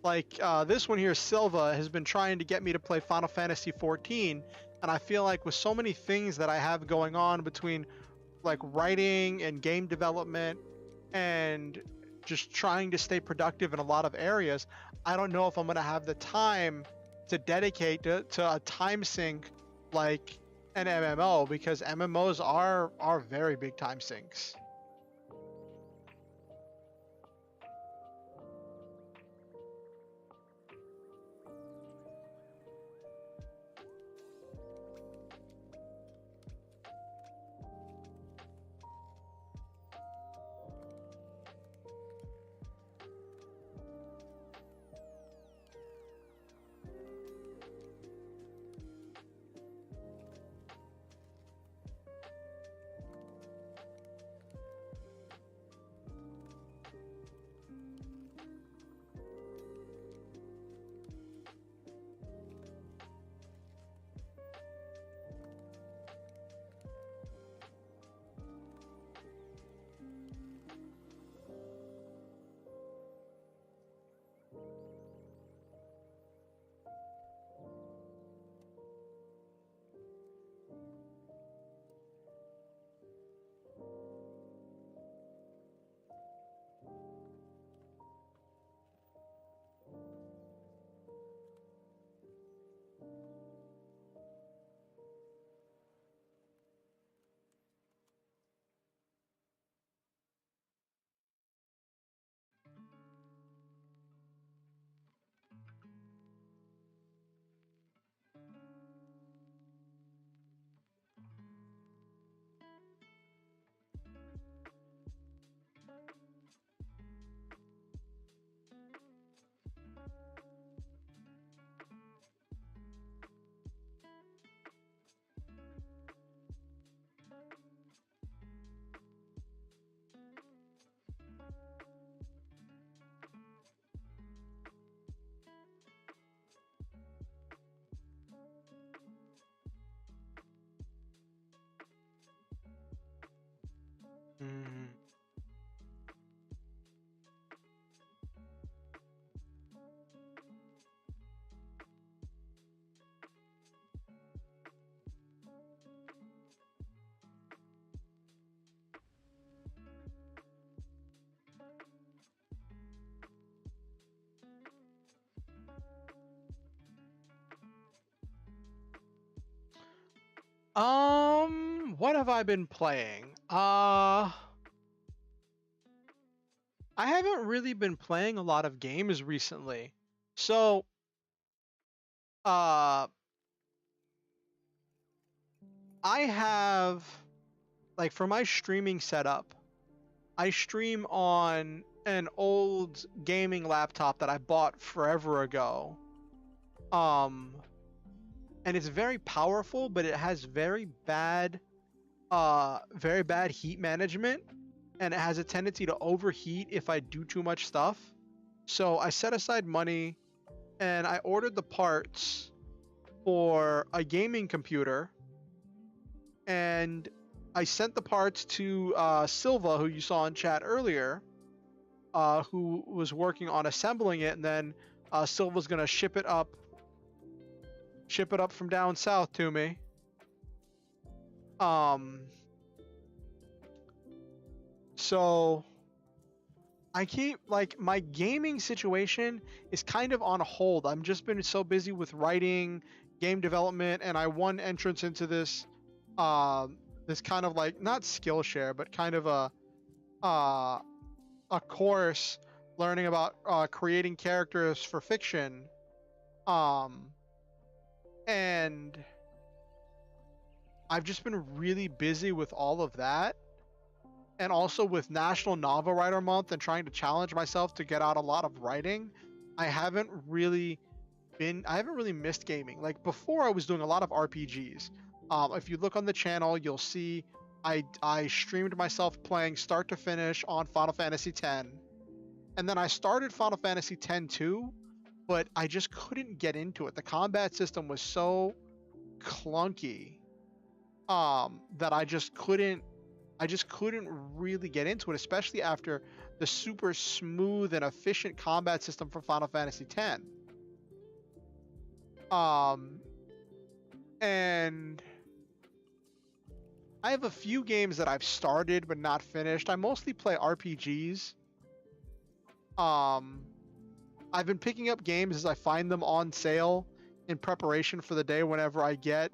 Like, this one here, Silva, has been trying to get me to play Final Fantasy 14, and I feel like with so many things that I have going on between like writing and game development and just trying to stay productive in a lot of areas, I don't know if I'm going to have the time to dedicate to a time sink like an MMO, because MMOs are very big time sinks. Mm. What have I been playing? I haven't really been playing a lot of games recently. So, uh, I have, like, for my streaming setup, I stream on an old gaming laptop that I bought forever ago. Um, and it's very powerful, but it has very bad heat management, and it has a tendency to overheat if I do too much stuff. So I set aside money and I ordered the parts for a gaming computer, and I sent the parts to Silva, who you saw in chat earlier, who was working on assembling it, and then Silva's gonna ship it up from down south to me. Um, so I keep, like, my gaming situation is kind of on hold. I've just been so busy with writing, game development, and I won entrance into this kind of, like, not Skillshare, but kind of uh, a course learning about creating characters for fiction. Um, and I've just been really busy with all of that, and also with National Novel Writer Month and trying to challenge myself to get out a lot of writing. I haven't really missed gaming. Like, before, I was doing a lot of RPGs. If you look on the channel, you'll see I streamed myself playing start to finish on Final Fantasy X, and then I started Final Fantasy X too, but I just couldn't get into it. The combat system was so clunky that I just couldn't really get into it, especially after the super smooth and efficient combat system from Final Fantasy X. Um, and I have a few games that I've started but not finished. I mostly play RPGs. Um, I've been picking up games as I find them on sale in preparation for the day whenever I get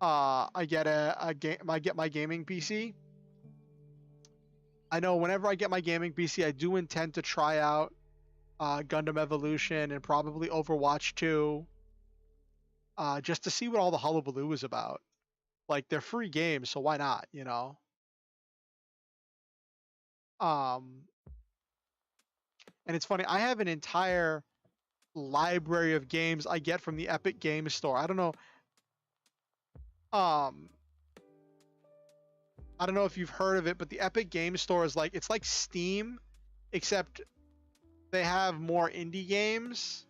I get my gaming PC. I know whenever I get my gaming PC, I do intend to try out Gundam Evolution and probably Overwatch 2, just to see what all the hullabaloo is about. Like, they're free games, so why not, you know? Um, and it's funny, I have an entire library of games I get from the Epic Games Store. Um, I don't know if you've heard of it, but the Epic Games Store is like, it's like Steam, except they have more indie games.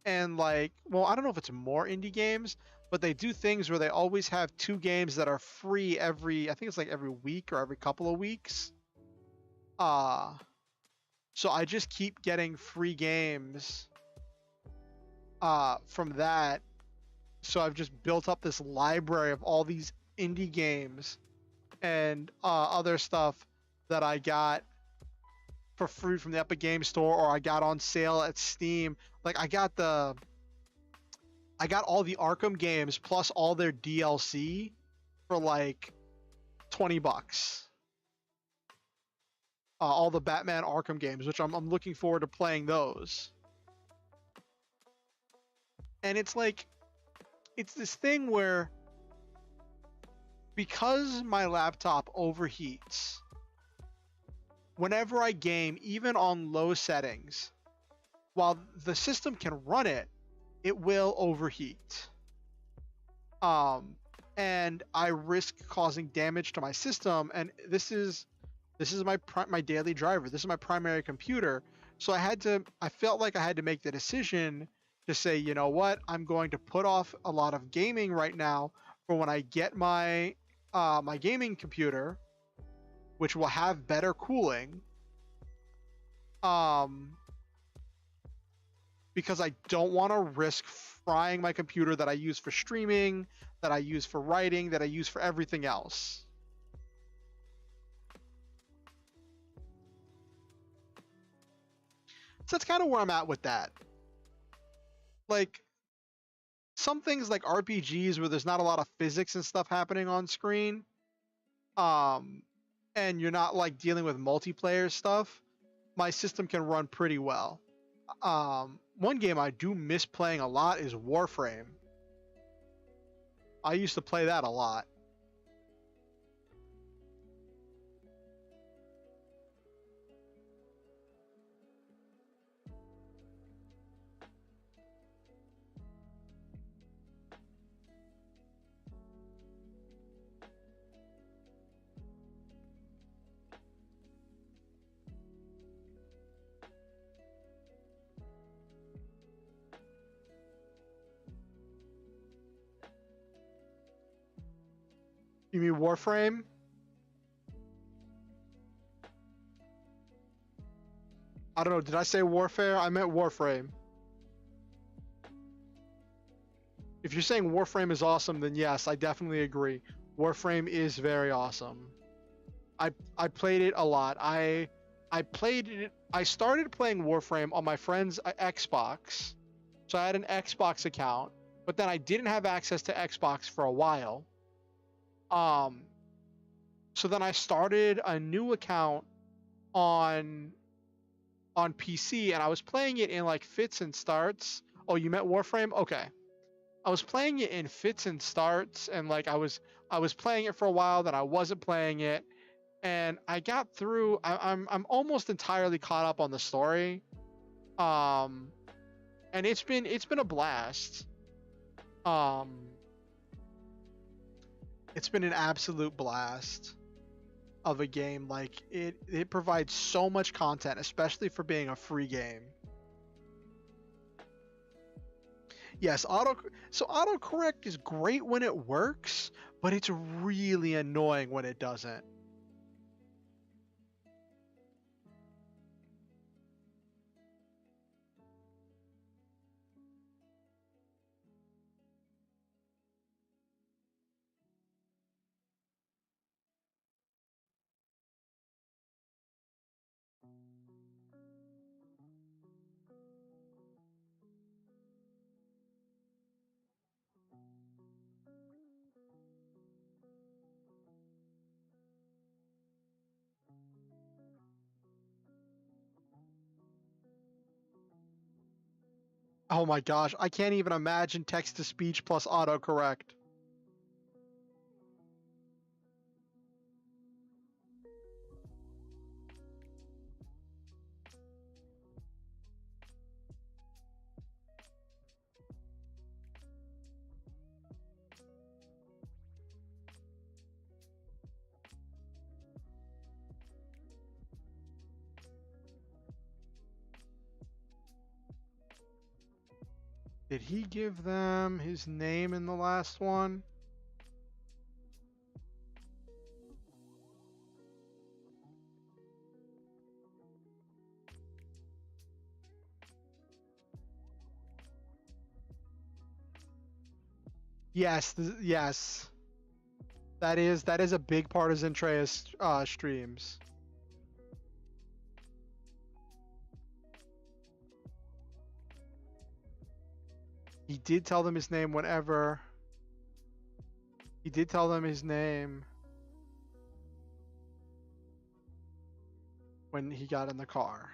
And, like, well, I don't know if it's more indie games, but they do things where they always have 2 games that are free I think it's like every week or every couple of weeks. So I just keep getting free games from that. So I've just built up this library of all these indie games and other stuff that I got for free from the Epic Games Store, or I got on sale at Steam. Like, I got all the Arkham games plus all their DLC for like $20. All the Batman Arkham games, which I'm looking forward to playing those. And it's like, it's this thing where, because my laptop overheats, whenever I game, even on low settings, while the system can run it, it will overheat. And I risk causing damage to my system, and this is my daily driver. This is my primary computer. So I felt like I had to make the decision to say, you know what, I'm going to put off a lot of gaming right now for when I get my my gaming computer, which will have better cooling. Because I don't want to risk frying my computer that I use for streaming, that I use for writing, that I use for everything else. So that's kind of where I'm at with that. Like, some things like RPGs where there's not a lot of physics and stuff happening on screen, and you're not like dealing with multiplayer stuff, my system can run pretty well. One game I do miss playing a lot is Warframe. I used to play that a lot. You mean Warframe? I don't know. Did I say Warfare? I meant Warframe. If you're saying Warframe is awesome, then yes, I definitely agree. Warframe is very awesome. I played it a lot. I played it. I started playing Warframe on my friend's Xbox, so I had an Xbox account, but then I didn't have access to Xbox for a while. So then I started a new account on PC, and I was playing it in like fits and starts. Oh, you meant Warframe? Okay. I was playing it in fits and starts, and like I was playing it for a while, then I wasn't playing it, and I got through. I'm almost entirely caught up on the story, and it's been a blast. It's been an absolute blast of a game. Like it provides so much content, especially for being a free game. Yes, autocorrect is great when it works, but it's really annoying when it doesn't. Oh my gosh, I can't even imagine text to speech plus autocorrect. Did he give them his name in the last one? Yes, yes. That is a big part of Zentrea's streams. He did tell them his name whenever. He did tell them his name when he got in the car.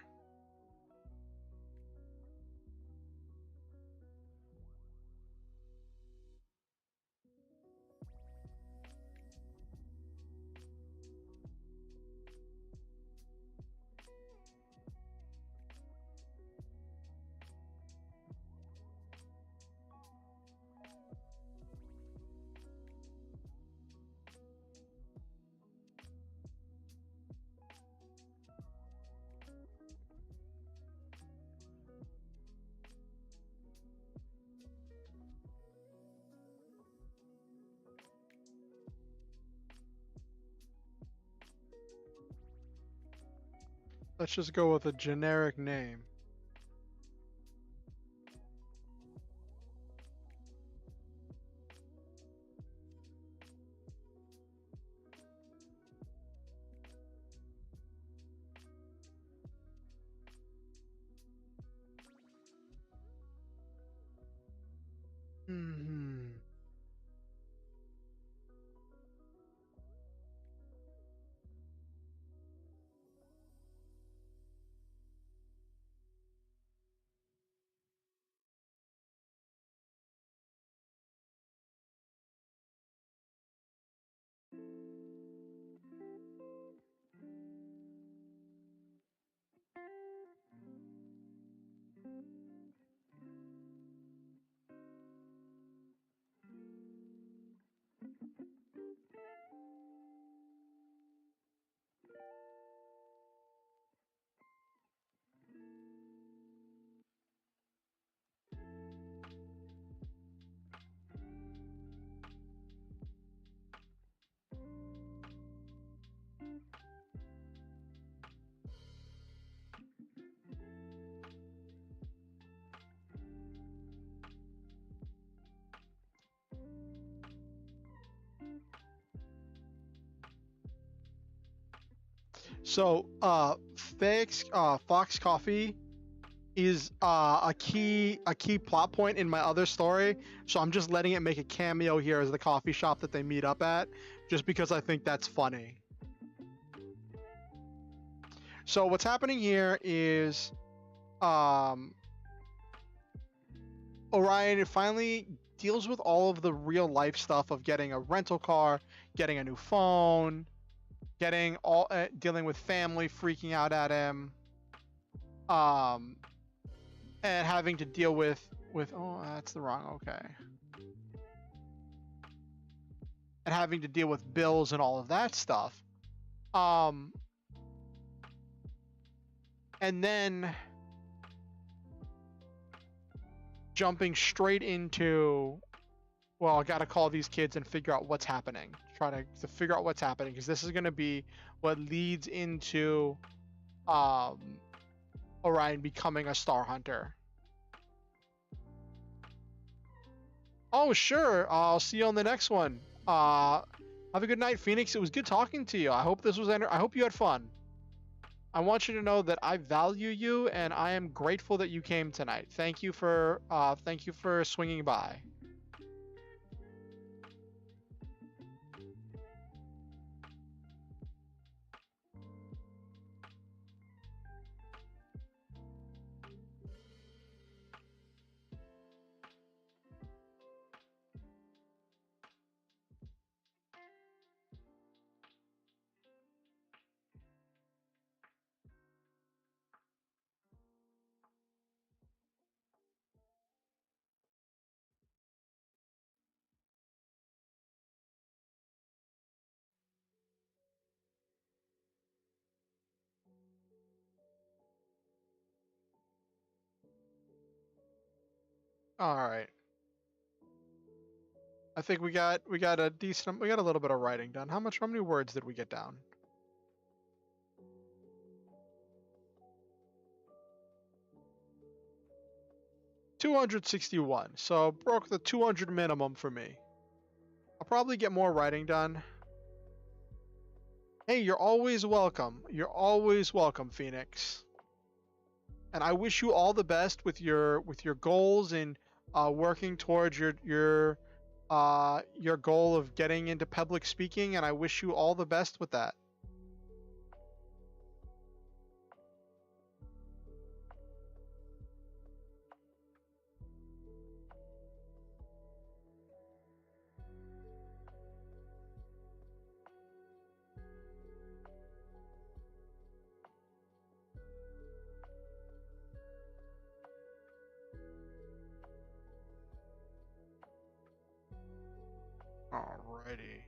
Let's just go with a generic name. Hmm. So, Fox Coffee is a key plot point in my other story. So I'm just letting it make a cameo here as the coffee shop that they meet up at, just because I think that's funny. So what's happening here is, um, Orion finally deals with all of the real life stuff of getting a rental car, getting a new phone, getting all dealing with family freaking out at him, um, and having to deal with oh, that's the wrong, okay, and having to deal with bills and all of that stuff. Um, and then jumping straight into, well, I got to call these kids and figure out what's happening. Try to figure out what's happening, because this is going to be what leads into um, Orion becoming a star hunter. Oh, sure. I'll see you on the next one. Have a good night, Phoenix. It was good talking to you. I hope this was. I hope you had fun. I want you to know that I value you, and I am grateful that you came tonight. Thank you for swinging by. All right. I think we got a decent, we got a little bit of writing done. How many words did we get down? 261. So broke the 200 minimum for me. I'll probably get more writing done. Hey, you're always welcome. You're always welcome, Phoenix. And I wish you all the best with your goals and working towards your goal of getting into public speaking. And I wish you all the best with that. Alrighty.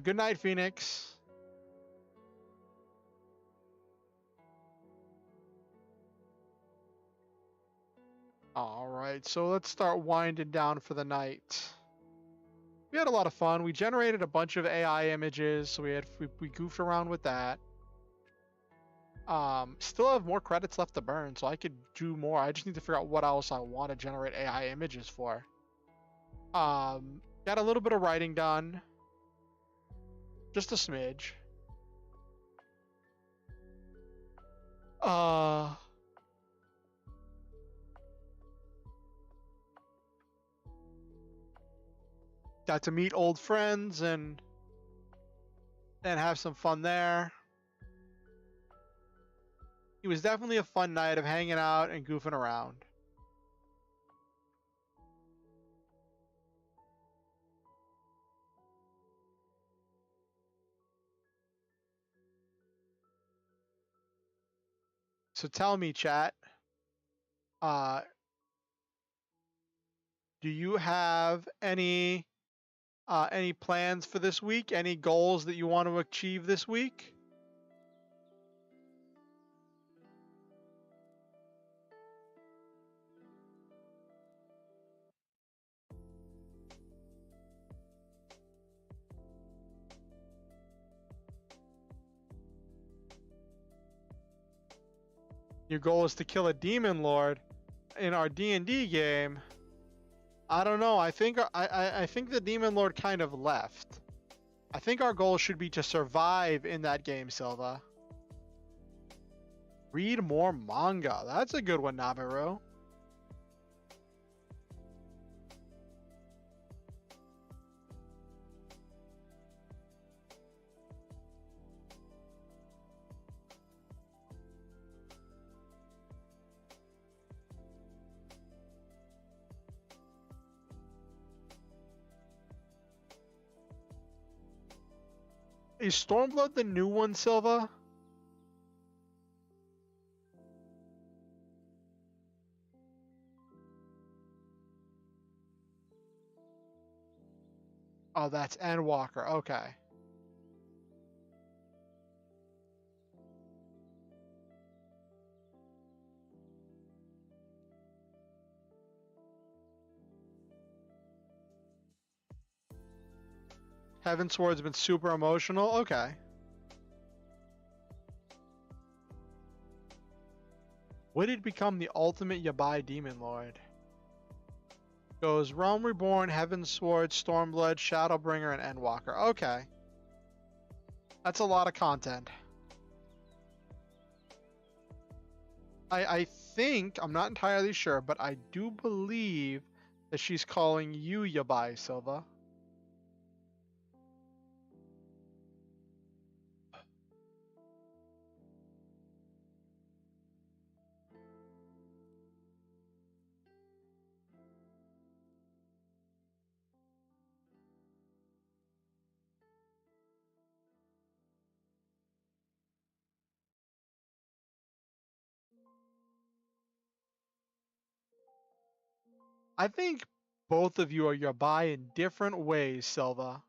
Good night, Phoenix. All right, so let's start winding down for the night. We had a lot of fun. We generated a bunch of AI images, so we goofed around with that. Still have more credits left to burn, so I could do more. I just need to figure out what else I want to generate AI images for. Got a little bit of writing done, just a smidge. Got to meet old friends and have some fun there. It was definitely a fun night of hanging out and goofing around. So tell me, chat, uh, do you have any plans for this week? Any goals that you want to achieve this week? Your goal is to kill a demon lord in our D&D game. I don't know. I think I think the demon lord kind of left. I think our goal should be to survive in that game, Silva. Read more manga. That's a good one, Nabiru. Is Stormblood the new one, Silva? Oh, that's Endwalker. Okay. Heavensward's been super emotional. Okay. Would it become the ultimate Yabai Demon Lord? Goes Realm Reborn, Heavensward, Stormblood, Shadowbringer, and Endwalker. Okay. That's a lot of content. I think, I'm not entirely sure, but I do believe that she's calling you Yabai, Silva. I think both of you are Yabai in different ways, Silva.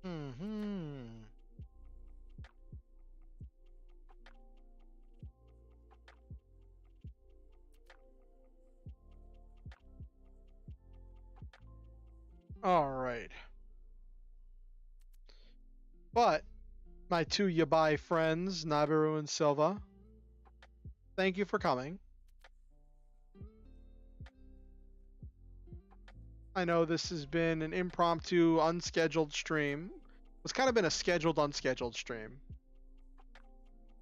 Mm-hmm. All right. But my two Yabai friends, Nabiru and Silva, thank you for coming. I know this has been an impromptu, unscheduled stream. It's kind of been a scheduled, unscheduled stream.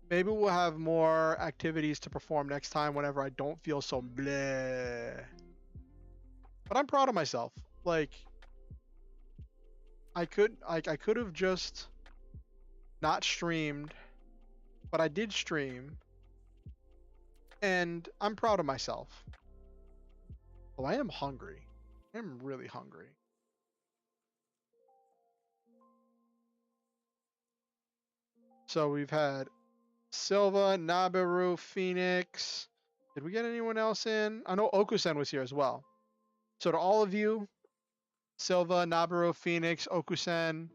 Maybe we'll have more activities to perform next time whenever I don't feel so bleh. But I'm proud of myself. Like, I could have just not streamed, but I did stream, and I'm proud of myself. Oh, I am hungry. I am really hungry. So we've had Silva, Nabaru, Phoenix. Did we get anyone else in? I know Okusen was here as well. So to all of you, Silva, Nabaru, Phoenix, Okusen,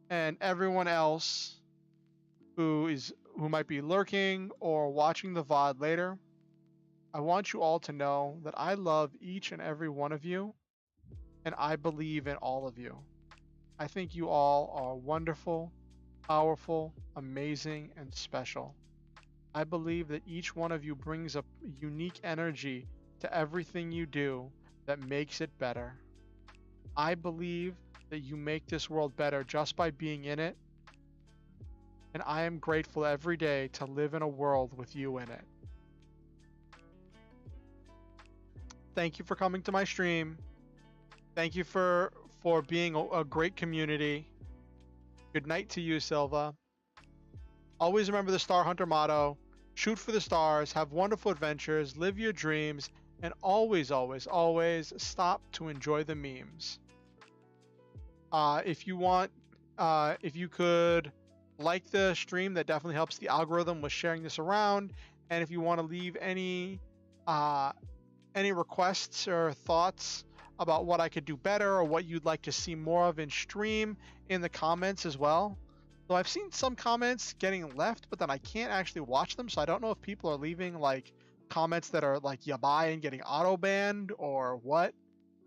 and everyone else who might be lurking or watching the VOD later, I want you all to know that I love each and every one of you, and I believe in all of you. I think you all are wonderful, powerful, amazing, and special. I believe that each one of you brings a unique energy to everything you do that makes it better. I believe that you make this world better just by being in it, and I am grateful every day to live in a world with you in it. Thank you for coming to my stream. Thank you for being a great community. Good night to you, Silva. Always remember the Star Hunter motto: shoot for the stars, have wonderful adventures, live your dreams, and always, always, always stop to enjoy the memes. If you want, if you could like the stream, that definitely helps the algorithm with sharing this around. And if you want to leave any requests or thoughts about what I could do better or what you'd like to see more of in stream, in the comments as well. So I've seen some comments getting left, but then I can't actually watch them, so I don't know if people are leaving like comments that are like yabai and getting auto banned or what.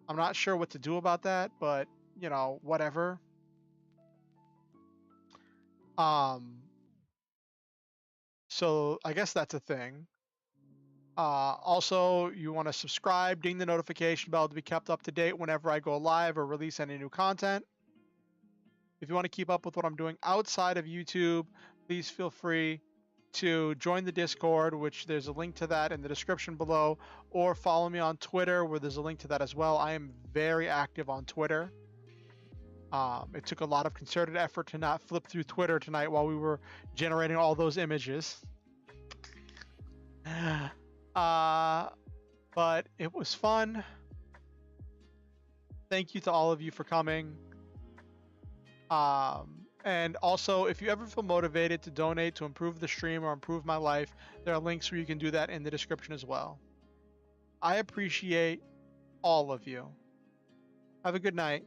I'm not sure what to do about that, but you know, whatever. So I guess that's a thing. Also, you want to subscribe, ding the notification bell to be kept up to date whenever I go live or release any new content. If you want to keep up with what I'm doing outside of YouTube, please feel free to join the Discord, which there's a link to that in the description below, or follow me on Twitter, where there's a link to that as well. I am very active on Twitter. It took a lot of concerted effort to not flip through Twitter tonight while we were generating all those images. But it was fun. Thank you to all of you for coming. And also, if you ever feel motivated to donate to improve the stream or improve my life, there are links where you can do that in the description as well. I appreciate all of you. Have a good night.